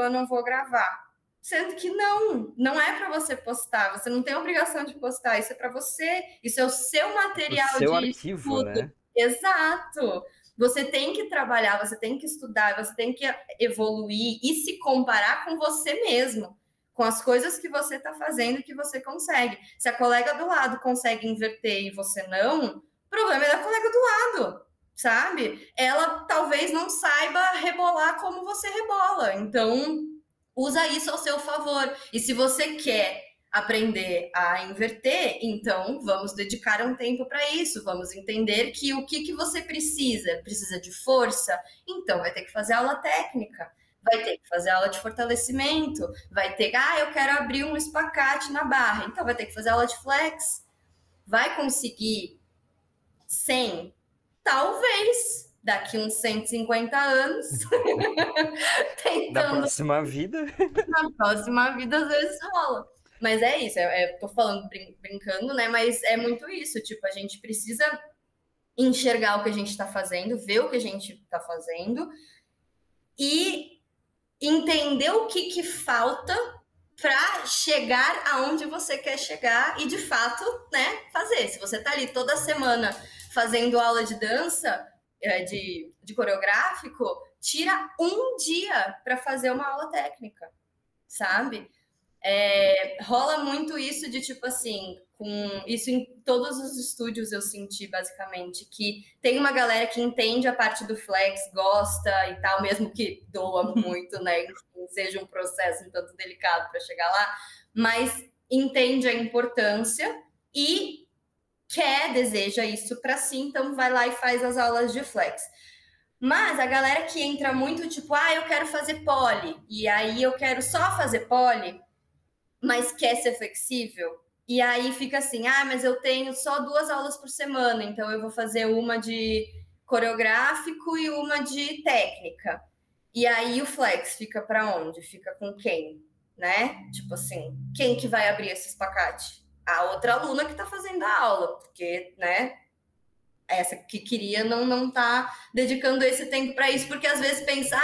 [SPEAKER 2] eu não vou gravar. Sendo que não é para você postar, você não tem obrigação de postar, isso é para você, isso é o seu
[SPEAKER 1] É pro
[SPEAKER 2] material
[SPEAKER 1] seu
[SPEAKER 2] de
[SPEAKER 1] arquivo,
[SPEAKER 2] estudo.
[SPEAKER 1] né?
[SPEAKER 2] Exato. Você tem que trabalhar, você tem que estudar, você tem que evoluir e se comparar com você mesmo, com as coisas que você está fazendo que você consegue. Se a colega do lado consegue inverter e você não, o problema é da colega do lado, sabe? Ela talvez não saiba rebolar como você rebola. Então, usa isso ao seu favor. E se você quer aprender a inverter, então vamos dedicar um tempo para isso. Vamos entender que o que você precisa? Precisa de força? Então vai ter que fazer aula técnica. Vai ter que fazer aula de fortalecimento, vai ter, eu quero abrir um espacate na barra, então vai ter que fazer aula de flex. Vai conseguir sem? Talvez, daqui uns 150 anos,
[SPEAKER 1] Da
[SPEAKER 2] tentando
[SPEAKER 1] próxima vida.
[SPEAKER 2] na próxima vida, às vezes rola. Mas é isso, tô falando brincando, né? Mas é muito isso, tipo, a gente precisa enxergar o que a gente está fazendo, ver o que a gente está fazendo e entender o que, que falta para chegar aonde você quer chegar e de fato, né, fazer. Se você tá ali toda semana fazendo aula de dança, de coreográfico, tira um dia para fazer uma aula técnica, sabe? Rola muito isso de tipo assim, com isso em todos os estúdios eu senti basicamente que tem uma galera que entende a parte do flex, gosta e tal, mesmo que doa muito, né? Enfim, seja um processo um tanto delicado para chegar lá, mas entende a importância e deseja isso para si, então vai lá e faz as aulas de flex. Mas a galera que entra muito tipo, eu quero fazer poly, e aí eu quero só fazer poly, mas quer ser flexível, e aí fica assim, mas eu tenho só 2 aulas por semana, então eu vou fazer uma de coreográfico e uma de técnica. E aí o flex fica para onde? Fica com quem? Né? Tipo assim, quem que vai abrir esse espacate? A outra aluna que tá fazendo a aula, porque, né? Essa que queria não tá dedicando esse tempo para isso, porque às vezes pensa,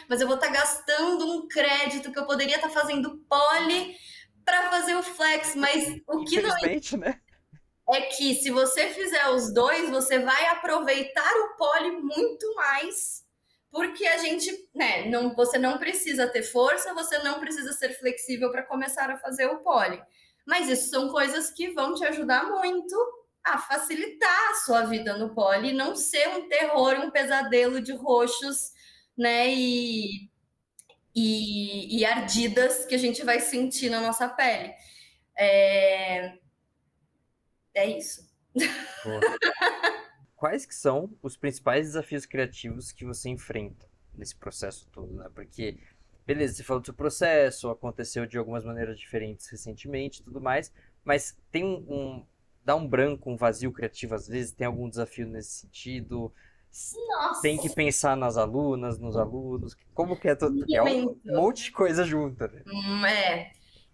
[SPEAKER 2] mas eu vou estar gastando um crédito que eu poderia estar fazendo poly para fazer o flex, mas o que não
[SPEAKER 1] né?
[SPEAKER 2] É que se você fizer os dois, você vai aproveitar o poly muito mais, porque a gente, né, você não precisa ter força, você não precisa ser flexível para começar a fazer o poly. Mas isso são coisas que vão te ajudar muito a facilitar a sua vida no poly, não ser um terror, um pesadelo de roxos, né, e ardidas que a gente vai sentir na nossa pele. É isso.
[SPEAKER 1] Quais que são os principais desafios criativos que você enfrenta nesse processo todo, né? Porque, beleza, você falou do seu processo, aconteceu de algumas maneiras diferentes recentemente e tudo mais, mas tem dá um branco, um vazio criativo às vezes? Tem algum desafio nesse sentido?
[SPEAKER 2] Nossa.
[SPEAKER 1] Tem que pensar nas alunas, nos alunos? Como que é tudo? Porque é um monte de coisa junta, né?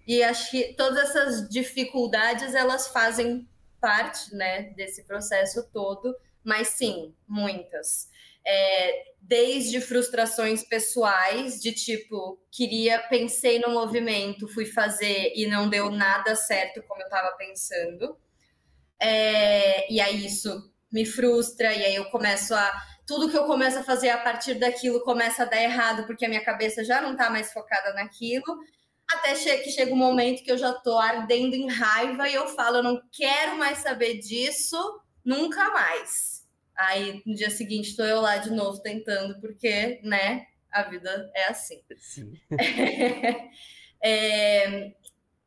[SPEAKER 2] E acho que todas essas dificuldades, elas fazem parte, né, desse processo todo, mas sim, muitas. Desde frustrações pessoais, de tipo, pensei no movimento, fui fazer e não deu nada certo como eu estava pensando. E aí isso me frustra, e aí eu começo tudo que eu começo a fazer a partir daquilo começa a dar errado, porque a minha cabeça já não está mais focada naquilo, até que chega um momento que eu já estou ardendo em raiva e eu falo, eu não quero mais saber disso, nunca mais. Aí no dia seguinte estou eu lá de novo tentando, porque, né, a vida é assim.
[SPEAKER 1] Sim.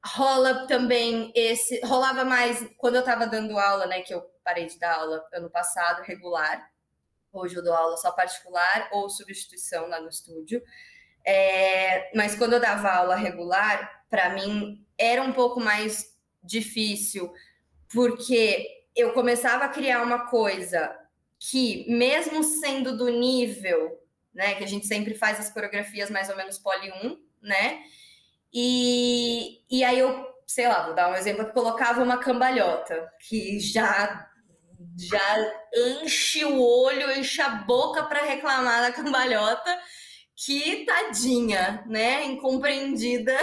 [SPEAKER 2] Rola também rolava mais quando eu estava dando aula, né, que eu parei de dar aula ano passado, regular. Hoje eu dou aula só particular ou substituição lá no estúdio. Mas quando eu dava aula regular, para mim era um pouco mais difícil, porque eu começava a criar uma coisa que, mesmo sendo do nível, né, que a gente sempre faz as coreografias mais ou menos poly 1, né, e aí eu, sei lá, vou dar um exemplo, que colocava uma cambalhota, que já enche o olho, enche a boca para reclamar da cambalhota, que tadinha, né? Incompreendida.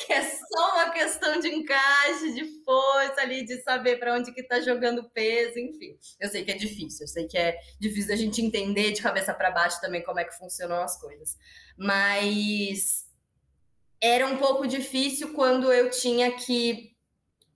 [SPEAKER 2] Que é só uma questão de encaixe, de força ali, de saber para onde que tá jogando peso, enfim. Eu sei que é difícil, eu sei que é difícil a gente entender de cabeça para baixo também como é que funcionam as coisas. Mas era um pouco difícil quando eu tinha que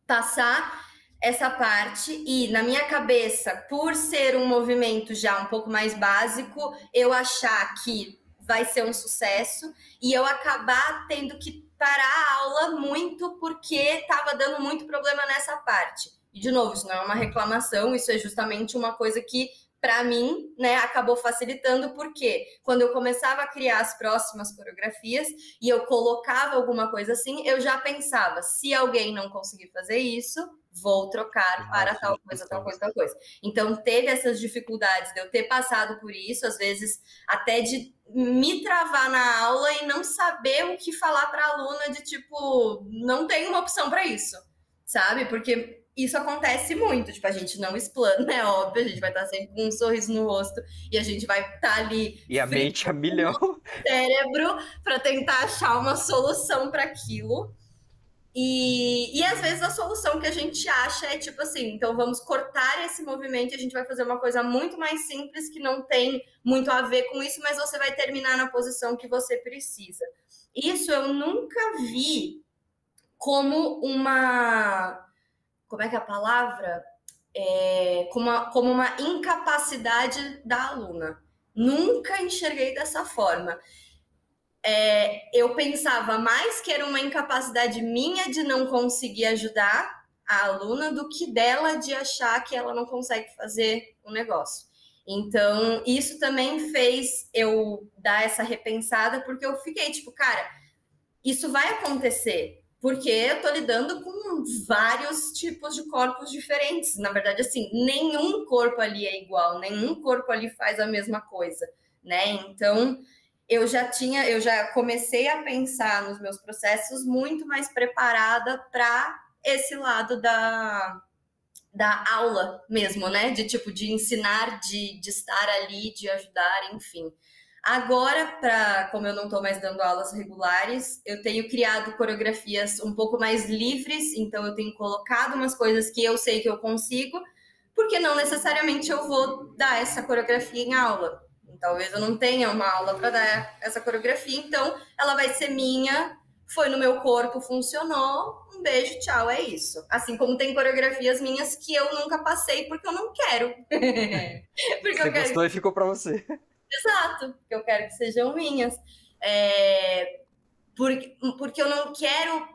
[SPEAKER 2] passar essa parte e, na minha cabeça, por ser um movimento já um pouco mais básico, eu achar que vai ser um sucesso e eu acabar tendo que parar a aula muito porque estava dando muito problema nessa parte. E, de novo, isso não é uma reclamação, isso é justamente uma coisa que, para mim, né, acabou facilitando, porque quando eu começava a criar as próximas coreografias e eu colocava alguma coisa assim, eu já pensava, se alguém não conseguir fazer isso, vou trocar para tal coisa, tal coisa, tal coisa. Então, teve essas dificuldades de eu ter passado por isso, às vezes até de me travar na aula e não saber o que falar para a aluna, de tipo, não tem uma opção para isso, sabe? Porque isso acontece muito, tipo, a gente não explana, é óbvio, a gente vai estar sempre com um sorriso no rosto e a gente vai estar ali...
[SPEAKER 1] E a mente a milhão.
[SPEAKER 2] Cérebro para tentar achar uma solução para aquilo. E às vezes a solução que a gente acha é tipo assim, então vamos cortar esse movimento e a gente vai fazer uma coisa muito mais simples que não tem muito a ver com isso, mas você vai terminar na posição que você precisa. Isso eu nunca vi como uma... Como é que é a palavra? Como uma incapacidade da aluna. Nunca enxerguei dessa forma. Eu pensava mais que era uma incapacidade minha de não conseguir ajudar a aluna do que dela de achar que ela não consegue fazer o negócio. Então, isso também fez eu dar essa repensada, porque eu fiquei tipo, cara, isso vai acontecer, porque eu tô lidando com vários tipos de corpos diferentes. Na verdade, assim, nenhum corpo ali é igual, nenhum corpo ali faz a mesma coisa, né? Então, eu já comecei a pensar nos meus processos muito mais preparada para esse lado da aula mesmo, né? De tipo, de ensinar, de estar ali, de ajudar, enfim. Agora, como eu não estou mais dando aulas regulares, eu tenho criado coreografias um pouco mais livres, então eu tenho colocado umas coisas que eu sei que eu consigo, porque não necessariamente eu vou dar essa coreografia em aula. Talvez eu não tenha uma aula para dar essa coreografia, então ela vai ser minha, foi no meu corpo, funcionou, um beijo, tchau, é isso. Assim como tem coreografias minhas que eu nunca passei porque eu não quero.
[SPEAKER 1] Porque você gostou e ficou para você.
[SPEAKER 2] Exato, porque eu quero que sejam minhas. Porque eu não quero...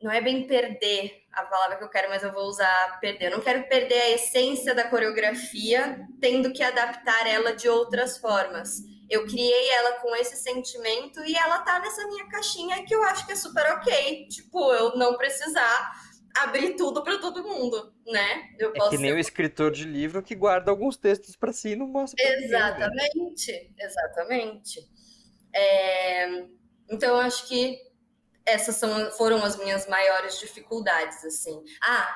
[SPEAKER 2] não é bem perder a palavra que eu quero, mas eu vou usar perder. Eu não quero perder a essência da coreografia, tendo que adaptar ela de outras formas. Eu criei ela com esse sentimento e ela tá nessa minha caixinha que eu acho que é super ok. Tipo, eu não precisar abrir tudo para todo mundo, né? Eu posso
[SPEAKER 1] que nem o escritor de livro que guarda alguns textos para si e não mostra para ninguém.
[SPEAKER 2] Exatamente. Então, eu acho que essas foram as minhas maiores dificuldades, assim.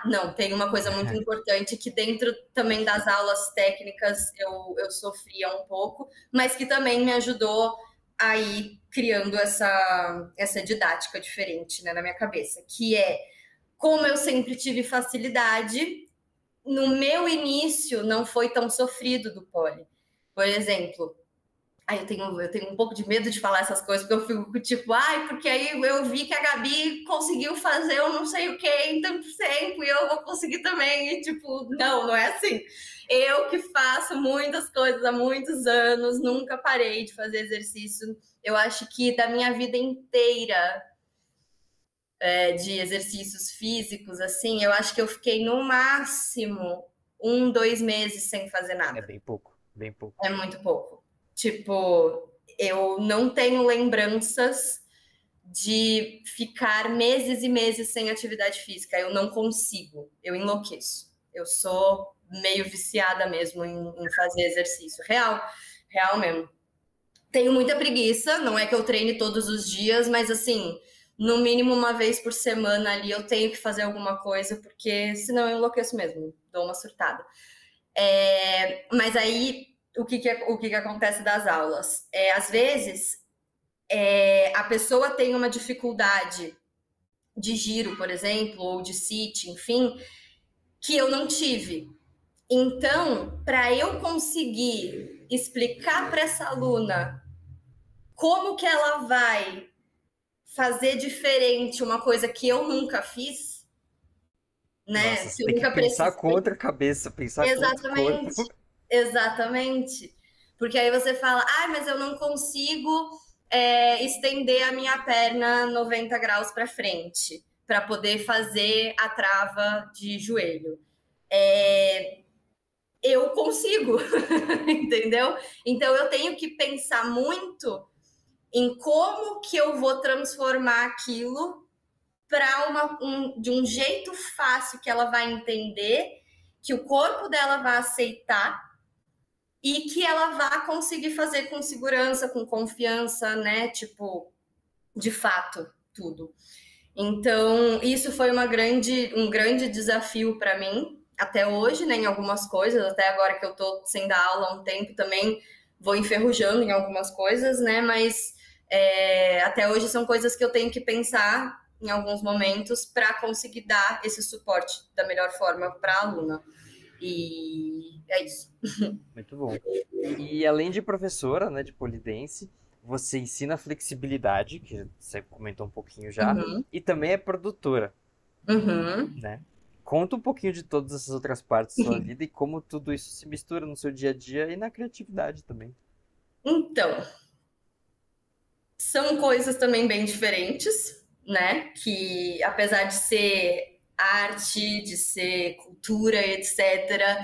[SPEAKER 2] Não, tem uma coisa muito importante que dentro também das aulas técnicas eu sofria um pouco, mas que também me ajudou a ir criando essa didática diferente, né, na minha cabeça, que como eu sempre tive facilidade, no meu início não foi tão sofrido do pole. Por exemplo, eu tenho um pouco de medo de falar essas coisas, porque eu fico tipo, porque aí eu vi que a Gabi conseguiu fazer eu não sei o que em tanto tempo e eu vou conseguir também. E tipo, não é assim. Eu que faço muitas coisas há muitos anos, nunca parei de fazer exercício. Eu acho que da minha vida inteira de exercícios físicos, assim, eu acho que eu fiquei no máximo 2 meses sem fazer nada.
[SPEAKER 1] É bem pouco, bem pouco.
[SPEAKER 2] É muito pouco. Tipo, eu não tenho lembranças de ficar meses e meses sem atividade física. Eu não consigo. Eu enlouqueço. Eu sou meio viciada mesmo em fazer exercício. Real mesmo. Tenho muita preguiça. Não é que eu treine todos os dias, mas assim, no mínimo uma vez por semana ali eu tenho que fazer alguma coisa, porque senão eu enlouqueço mesmo. Dou uma surtada. Mas aí... O que acontece das aulas? Às vezes, a pessoa tem uma dificuldade de giro, por exemplo, ou de sit, enfim, que eu não tive. Então, para eu conseguir explicar para essa aluna como que ela vai fazer diferente uma coisa que eu nunca fiz, né?
[SPEAKER 1] Nossa, você tem que pensar contra a cabeça, pensar contra o corpo.
[SPEAKER 2] Exatamente. Porque aí você fala, mas eu não consigo estender a minha perna 90 graus para frente para poder fazer a trava de joelho. Eu consigo, entendeu? Então eu tenho que pensar muito em como que eu vou transformar aquilo para de um jeito fácil que ela vai entender, que o corpo dela vai aceitar e que ela vá conseguir fazer com segurança, com confiança, né? Tipo, de fato, tudo. Então, isso foi um grande desafio para mim, até hoje, né? Em algumas coisas, até agora que eu tô sem dar aula há um tempo também, vou enferrujando em algumas coisas, né? Mas Até hoje são coisas que eu tenho que pensar em alguns momentos para conseguir dar esse suporte da melhor forma para a aluna. E é isso.
[SPEAKER 1] Muito bom. E além de professora, né, de pole dance, você ensina flexibilidade, que você comentou um pouquinho já, e também é produtora, né? Conta um pouquinho de todas essas outras partes da sua vida e como tudo isso se mistura no seu dia a dia e na criatividade também.
[SPEAKER 2] Então, são coisas também bem diferentes, né? Que apesar de ser arte, de ser cultura, etc.,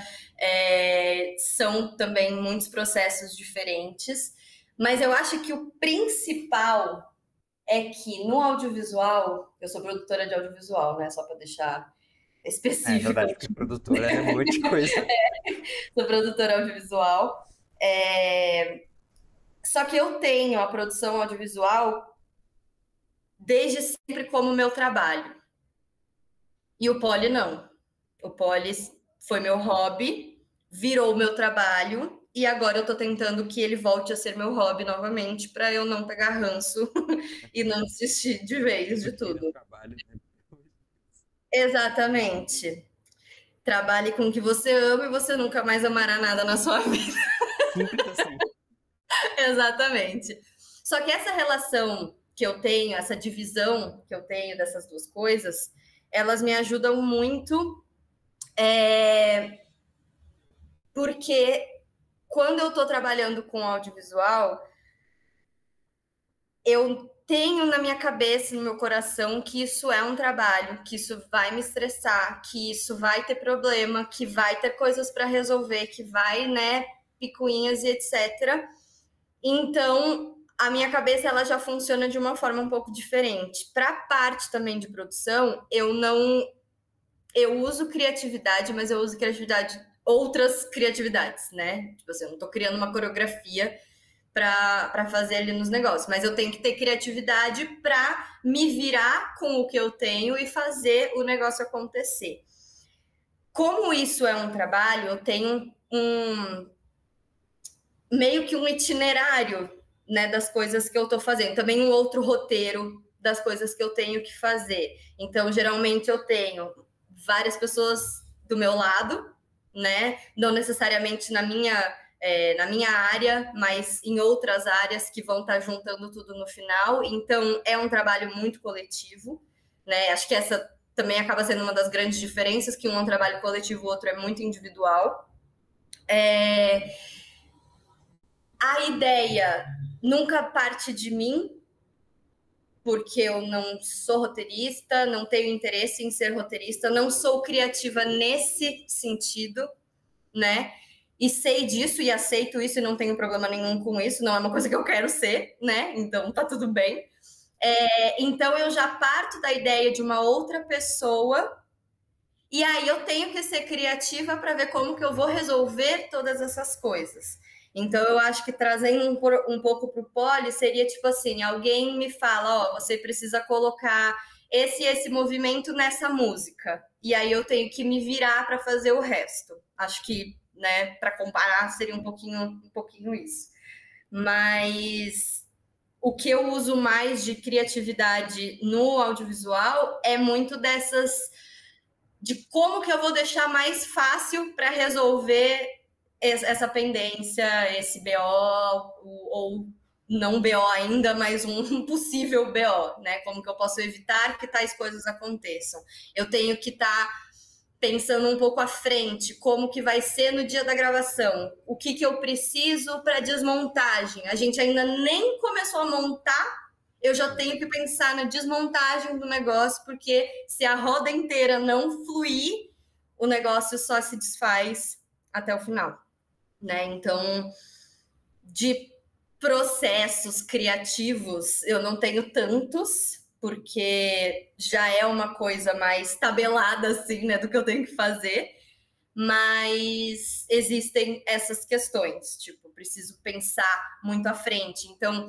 [SPEAKER 2] são também muitos processos diferentes. Mas eu acho que o principal é que no audiovisual, eu sou produtora de audiovisual, né? Só para deixar específico.
[SPEAKER 1] É verdade, porque produtora é muita coisa.
[SPEAKER 2] Sou produtora audiovisual. Só que eu tenho a produção audiovisual desde sempre como meu trabalho. E o pole não. O pole foi meu hobby, virou meu trabalho, e agora eu tô tentando que ele volte a ser meu hobby novamente, para eu não pegar ranço e não desistir de vez de tudo. Exatamente. Trabalhe com o que você ama e você nunca mais amará nada na sua vida.
[SPEAKER 1] Simples assim.
[SPEAKER 2] Exatamente. Só que essa relação que eu tenho, essa divisão que eu tenho dessas duas coisas, elas me ajudam muito, porque quando eu estou trabalhando com audiovisual, eu tenho na minha cabeça, no meu coração, que isso é um trabalho, que isso vai me estressar, que isso vai ter problema, que vai ter coisas para resolver, que vai, né, picuinhas e etc. Então, a minha cabeça ela já funciona de uma forma um pouco diferente. Para a parte também de produção, eu uso criatividade, mas eu uso criatividade, outras criatividades, né? Tipo assim, eu não estou criando uma coreografia para fazer ali nos negócios, mas eu tenho que ter criatividade para me virar com o que eu tenho e fazer o negócio acontecer. Como isso é um trabalho, eu tenho meio que um itinerário, né, das coisas que eu estou fazendo, também um outro roteiro das coisas que eu tenho que fazer. Então, geralmente eu tenho várias pessoas do meu lado, né, não necessariamente na minha área, mas em outras áreas que vão estar juntando tudo no final. Então, é um trabalho muito coletivo, né? Acho que essa também acaba sendo uma das grandes diferenças, que um é um trabalho coletivo, o outro é muito individual. A ideia nunca parte de mim, porque eu não sou roteirista, não tenho interesse em ser roteirista, não sou criativa nesse sentido, né? E sei disso e aceito isso e não tenho problema nenhum com isso, não é uma coisa que eu quero ser, né? Então tá tudo bem. Então eu já parto da ideia de uma outra pessoa e aí eu tenho que ser criativa para ver como que eu vou resolver todas essas coisas. Então eu acho que trazendo um pouco para o pole seria tipo assim, alguém me fala, você precisa colocar esse movimento nessa música. E aí eu tenho que me virar para fazer o resto. Acho que, né, para comparar seria um pouquinho isso. Mas o que eu uso mais de criatividade no audiovisual é muito de como que eu vou deixar mais fácil para resolver essa pendência, esse BO, ou não BO ainda, mas um possível BO, né? Como que eu posso evitar que tais coisas aconteçam? Eu tenho que estar pensando um pouco à frente, como que vai ser no dia da gravação, o que eu preciso para desmontagem. A gente ainda nem começou a montar, eu já tenho que pensar na desmontagem do negócio, porque se a roda inteira não fluir, o negócio só se desfaz até o final, né? Então, de processos criativos, eu não tenho tantos, porque já é uma coisa mais tabelada, assim, né, do que eu tenho que fazer, mas existem essas questões, tipo, preciso pensar muito à frente. Então,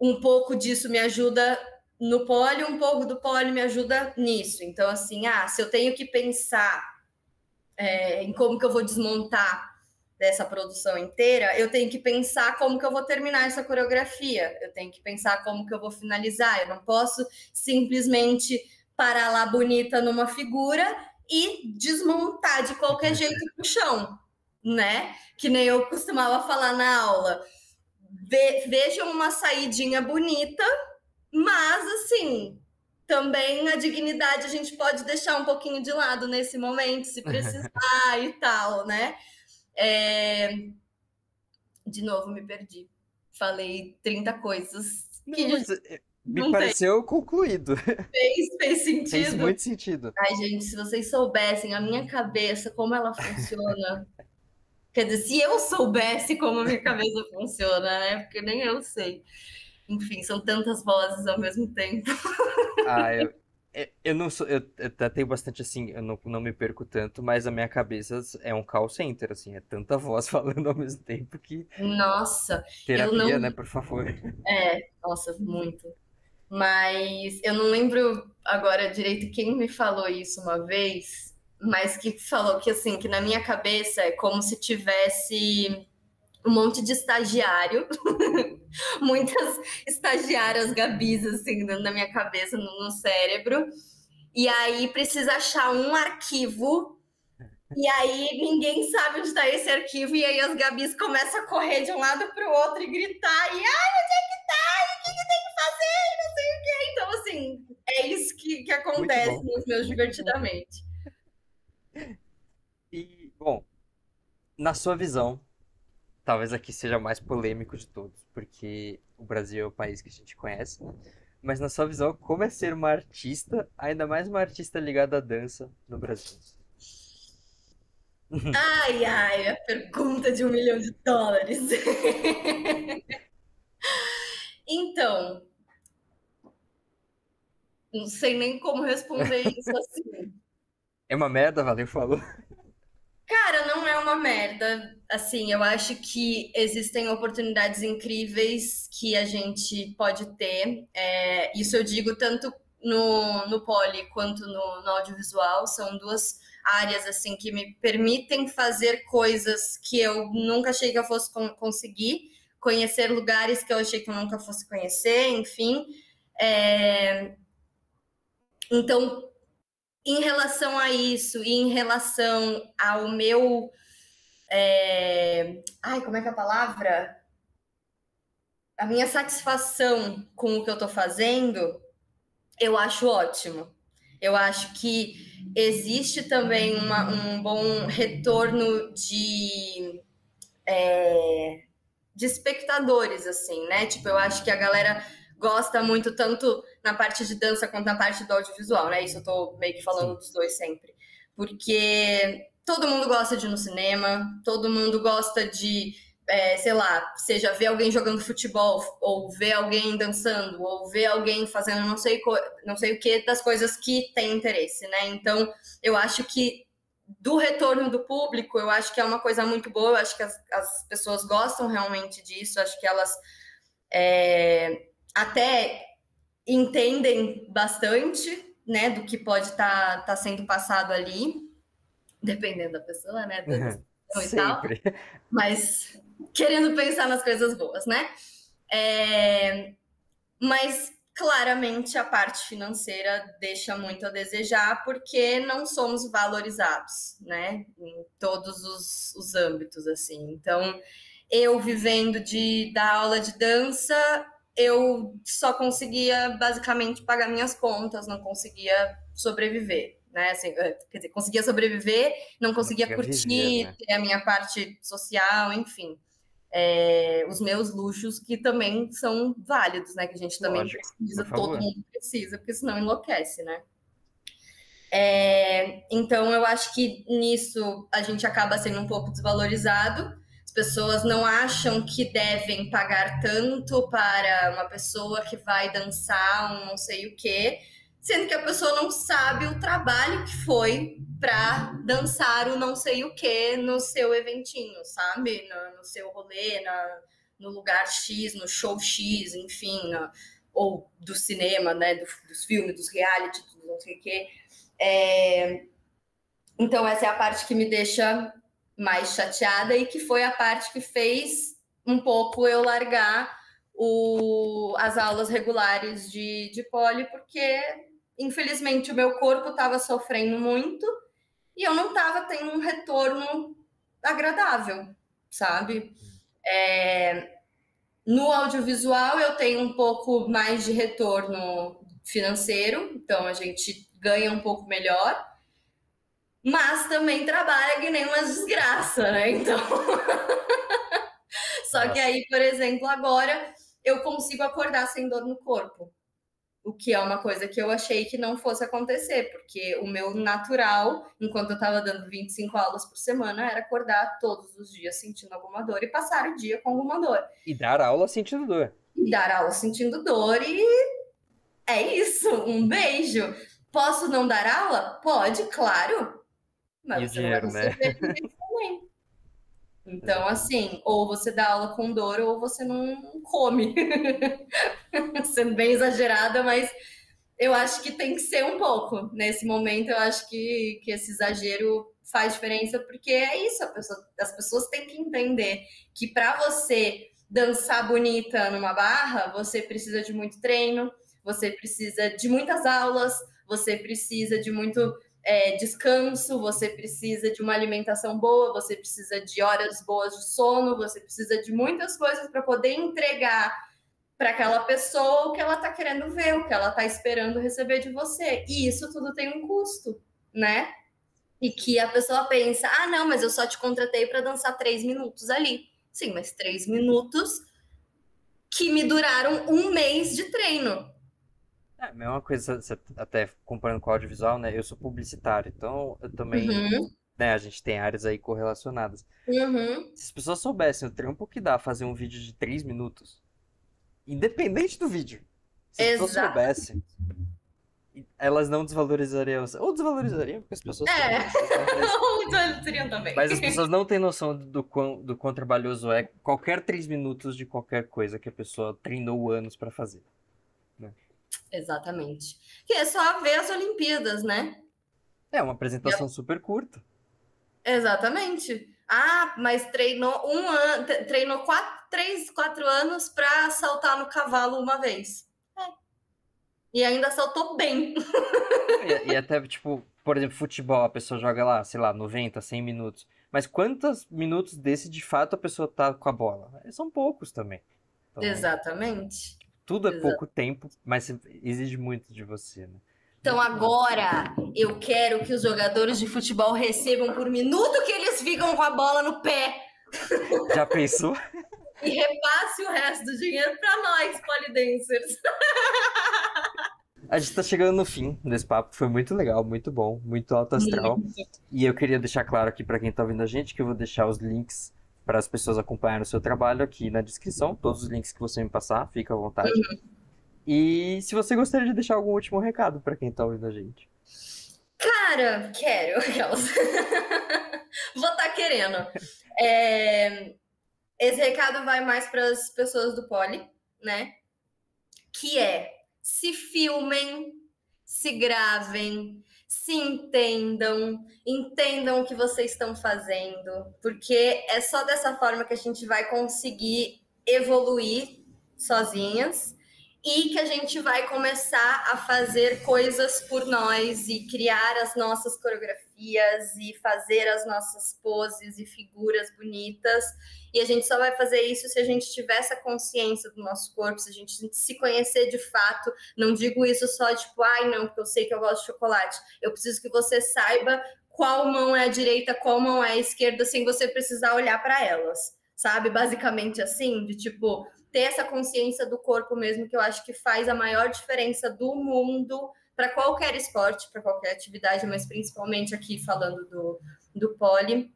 [SPEAKER 2] um pouco disso me ajuda no pole, um pouco do pole me ajuda nisso. Então, assim, se eu tenho que pensar em como que eu vou desmontar dessa produção inteira, eu tenho que pensar como que eu vou terminar essa coreografia, eu tenho que pensar como que eu vou finalizar, eu não posso simplesmente parar lá bonita numa figura e desmontar de qualquer jeito no chão, né? Que nem eu costumava falar na aula. Vejam uma saidinha bonita, mas assim, também a dignidade a gente pode deixar um pouquinho de lado nesse momento, se precisar e tal, né? De novo, me perdi. Falei 30 coisas que
[SPEAKER 1] Não, mas me
[SPEAKER 2] não tem.
[SPEAKER 1] pareceu concluído.
[SPEAKER 2] Fez
[SPEAKER 1] Fez
[SPEAKER 2] sentido?
[SPEAKER 1] muito sentido.
[SPEAKER 2] Ai, gente, se vocês soubessem a minha cabeça, como ela funciona. Quer dizer, se eu soubesse como a minha cabeça funciona, né? Porque nem eu sei. Enfim, são tantas vozes ao mesmo tempo.
[SPEAKER 1] Ah, eu não sou. Eu até tenho bastante assim, eu não me perco tanto, mas a minha cabeça é um call center, assim, é tanta voz falando ao mesmo tempo que.
[SPEAKER 2] Nossa, eu não.
[SPEAKER 1] Terapia, né, por favor.
[SPEAKER 2] Nossa, muito. Mas eu não lembro agora direito quem me falou isso uma vez, mas que falou que assim, que na minha cabeça é como se tivesse um monte de estagiário, muitas estagiárias Gabis assim na minha cabeça, no cérebro, e aí precisa achar um arquivo. E aí ninguém sabe onde está esse arquivo, e aí as Gabis começam a correr de um lado para o outro e gritar, e onde é que tá? E o que tem que fazer? E não sei o quê. Então, assim, é isso que
[SPEAKER 1] Muito
[SPEAKER 2] acontece
[SPEAKER 1] bom.
[SPEAKER 2] nos meus
[SPEAKER 1] Muito bom.
[SPEAKER 2] divertidamente.
[SPEAKER 1] E, bom, na sua visão, talvez aqui seja o mais polêmico de todos, porque o Brasil é o país que a gente conhece, né? Mas na sua visão, como é ser uma artista, ainda mais uma artista ligada à dança no Brasil?
[SPEAKER 2] Ai, ai, a pergunta de US$ 1 milhão. Então, não sei nem como responder isso assim.
[SPEAKER 1] É uma merda, valeu, falou.
[SPEAKER 2] Cara, não é uma merda. Assim, eu acho que existem oportunidades incríveis que a gente pode ter. Isso eu digo tanto no poli quanto no audiovisual. São duas áreas assim que me permitem fazer coisas que eu nunca achei que eu fosse conseguir, conhecer lugares que eu achei que eu nunca fosse conhecer, enfim. Então, em relação a isso e em relação ao meu Ai, como é que é a palavra? A minha satisfação com o que eu estou fazendo, eu acho ótimo. Eu acho que existe também um bom retorno de espectadores, assim, né? Tipo, eu acho que a galera gosta muito, tanto na parte de dança quanto na parte do audiovisual, né? Isso eu tô meio que falando
[SPEAKER 1] Sim.
[SPEAKER 2] dos dois sempre. Porque todo mundo gosta de ir no cinema, todo mundo gosta de, sei lá, seja ver alguém jogando futebol, ou ver alguém dançando, ou ver alguém fazendo não sei o que das coisas que tem interesse, né? Então, eu acho que do retorno do público, eu acho que é uma coisa muito boa, eu acho que as pessoas gostam realmente disso, acho que elas até entendem bastante, né, do que pode tá sendo passado ali, dependendo da pessoa, né, da situação e tal,
[SPEAKER 1] Sempre.
[SPEAKER 2] mas querendo pensar nas coisas boas, né? Mas claramente a parte financeira deixa muito a desejar, porque não somos valorizados, né? Em todos os âmbitos, assim. Então, eu vivendo dar aula de dança, eu só conseguia basicamente pagar minhas contas, não conseguia sobreviver. Né? Assim, quer dizer, conseguia sobreviver, não
[SPEAKER 1] Não
[SPEAKER 2] conseguia
[SPEAKER 1] consigo viver,
[SPEAKER 2] curtir,
[SPEAKER 1] né?
[SPEAKER 2] ter a minha parte social, enfim. Os meus luxos, que também são válidos, né? Que a gente também
[SPEAKER 1] Lógico, por
[SPEAKER 2] precisa, todo
[SPEAKER 1] favor.
[SPEAKER 2] mundo precisa, porque senão enlouquece, né? Então, eu acho que nisso a gente acaba sendo um pouco desvalorizado. As pessoas não acham que devem pagar tanto para uma pessoa que vai dançar um não sei o quê, sendo que a pessoa não sabe o trabalho que foi para dançar o não sei o quê no seu eventinho, sabe? No seu rolê, no lugar X, no show X, enfim, ou do cinema, né? Dos filmes, dos reality, não sei o quê. Então, essa é a parte que me deixa mais chateada e que foi a parte que fez um pouco eu largar as aulas regulares de pole, porque infelizmente o meu corpo estava sofrendo muito e eu não estava tendo um retorno agradável, sabe? No audiovisual eu tenho um pouco mais de retorno financeiro, então a gente ganha um pouco melhor, mas também trabalha que nem uma desgraça, né? Então, só que aí, por exemplo, agora eu consigo acordar sem dor no corpo, o que é uma coisa que eu achei que não fosse acontecer, porque o meu natural, enquanto eu estava dando 25 aulas por semana, era acordar todos os dias sentindo alguma dor e passar o dia com alguma dor.
[SPEAKER 1] E dar aula sentindo dor.
[SPEAKER 2] E dar aula sentindo dor e é isso, um beijo. Posso não dar aula? Pode, claro. Mas
[SPEAKER 1] E o
[SPEAKER 2] você não vai
[SPEAKER 1] dinheiro, né?
[SPEAKER 2] receber também. Então, assim, ou você dá aula com dor ou você não come. Sendo bem exagerada, mas eu acho que tem que ser um pouco. Nesse momento, eu acho que esse exagero faz diferença, porque é isso, as pessoas têm que entender que para você dançar bonita numa barra, você precisa de muito treino, você precisa de muitas aulas, você precisa de muito descanso, você precisa de uma alimentação boa, você precisa de horas boas de sono, você precisa de muitas coisas para poder entregar para aquela pessoa o que ela está querendo ver, o que ela está esperando receber de você. E isso tudo tem um custo, né? E que a pessoa pensa, ah, não, mas eu só te contratei para dançar 3 minutos ali. Sim, mas 3 minutos que me duraram um mês de treino.
[SPEAKER 1] É a mesma coisa, até comparando com o audiovisual, né? Eu sou publicitário, então eu também, né, a gente tem áreas aí correlacionadas. Se as pessoas soubessem o trampo que dá fazer um vídeo de 3 minutos, independente do vídeo, se as pessoas
[SPEAKER 2] Exato.
[SPEAKER 1] soubessem, elas não desvalorizariam, ou desvalorizariam, porque as pessoas também,
[SPEAKER 2] Eles teriam também.
[SPEAKER 1] mas as pessoas não têm noção do quão trabalhoso é qualquer 3 minutos de qualquer coisa que a pessoa treinou anos pra fazer.
[SPEAKER 2] Exatamente. Que é só ver as Olimpíadas, né?
[SPEAKER 1] É uma apresentação super curta.
[SPEAKER 2] Exatamente. Ah, mas treinou um ano, treinou 3, 4 anos para saltar no cavalo uma vez. E ainda saltou bem.
[SPEAKER 1] E até, tipo, por exemplo, futebol, a pessoa joga lá, sei lá, 90, 100 minutos. Mas quantos minutos desse, de fato, a pessoa tá com a bola? São poucos também. Então,
[SPEAKER 2] Exatamente.
[SPEAKER 1] tudo é pouco tempo, mas exige muito de você, né?
[SPEAKER 2] Então agora eu quero que os jogadores de futebol recebam por minuto que eles ficam com a bola no pé.
[SPEAKER 1] Já pensou?
[SPEAKER 2] E repasse o resto do dinheiro para nós, polidancers.
[SPEAKER 1] A gente tá chegando no fim desse papo. Foi muito legal, muito bom, muito alto astral. E eu queria deixar claro aqui pra quem tá ouvindo a gente que eu vou deixar os links para as pessoas acompanharem o seu trabalho aqui na descrição. Todos os links que você me passar, fica à vontade. E se você gostaria de deixar algum último recado pra quem tá ouvindo a gente.
[SPEAKER 2] Cara, quero. Vou estar querendo. Esse recado vai mais para as pessoas do Poli, né? Que é: se filmem, se gravem, se entendam o que vocês estão fazendo, porque é só dessa forma que a gente vai conseguir evoluir sozinhas e que a gente vai começar a fazer coisas por nós e criar as nossas coreografias e fazer as nossas poses e figuras bonitas. E a gente só vai fazer isso se a gente tiver essa consciência do nosso corpo, se a gente se conhecer de fato. Não digo isso só tipo, ai não, porque eu sei que eu gosto de chocolate. Eu preciso que você saiba qual mão é a direita, qual mão é a esquerda, sem você precisar olhar para elas, sabe? Basicamente assim, de tipo, ter essa consciência do corpo mesmo, que eu acho que faz a maior diferença do mundo para qualquer esporte, para qualquer atividade, mas principalmente aqui falando do pole,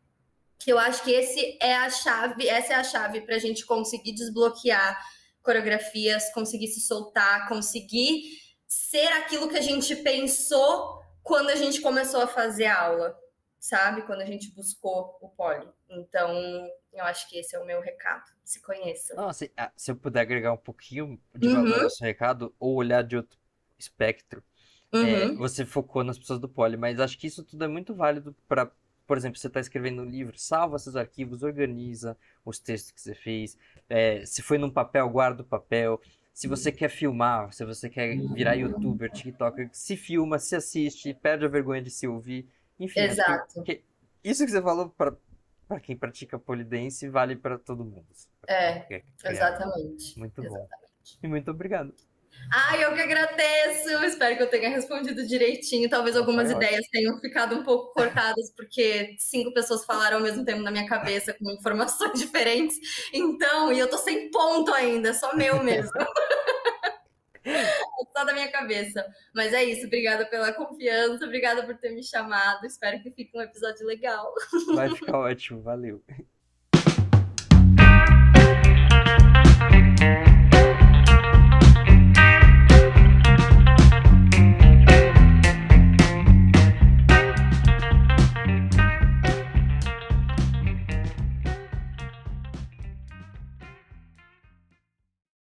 [SPEAKER 2] que eu acho que essa é a chave para a gente conseguir desbloquear coreografias, conseguir se soltar, conseguir ser aquilo que a gente pensou quando a gente começou a fazer a aula, sabe? Quando a gente buscou o pole. Então, eu acho que esse é o meu recado. Se conheçam.
[SPEAKER 1] Nossa, se eu puder agregar um pouquinho de valor ao seu recado, ou olhar de outro espectro, você focou nas pessoas do pole, mas acho que isso tudo é muito válido para, por exemplo, você está escrevendo um livro, salva seus arquivos, organiza os textos que você fez. Se foi num papel, guarda o papel. Se você quer filmar, se você quer virar youtuber, tiktoker, se filma, se assiste, perde a vergonha de se ouvir. Enfim,
[SPEAKER 2] Exato.
[SPEAKER 1] Isso que você falou para quem pratica pole dance vale para todo mundo.
[SPEAKER 2] Exatamente.
[SPEAKER 1] Muito bom.
[SPEAKER 2] Exatamente.
[SPEAKER 1] E muito obrigado.
[SPEAKER 2] Ai, eu que agradeço. Espero que eu tenha respondido direitinho. Talvez algumas ideias tenham ficado um pouco cortadas, porque 5 pessoas falaram ao mesmo tempo na minha cabeça, com informações diferentes. Então, e eu tô sem ponto ainda, só meu mesmo. Só da minha cabeça. Mas é isso. Obrigada pela confiança. Obrigada por ter me chamado. Espero que fique um episódio legal.
[SPEAKER 1] Vai ficar ótimo. Valeu.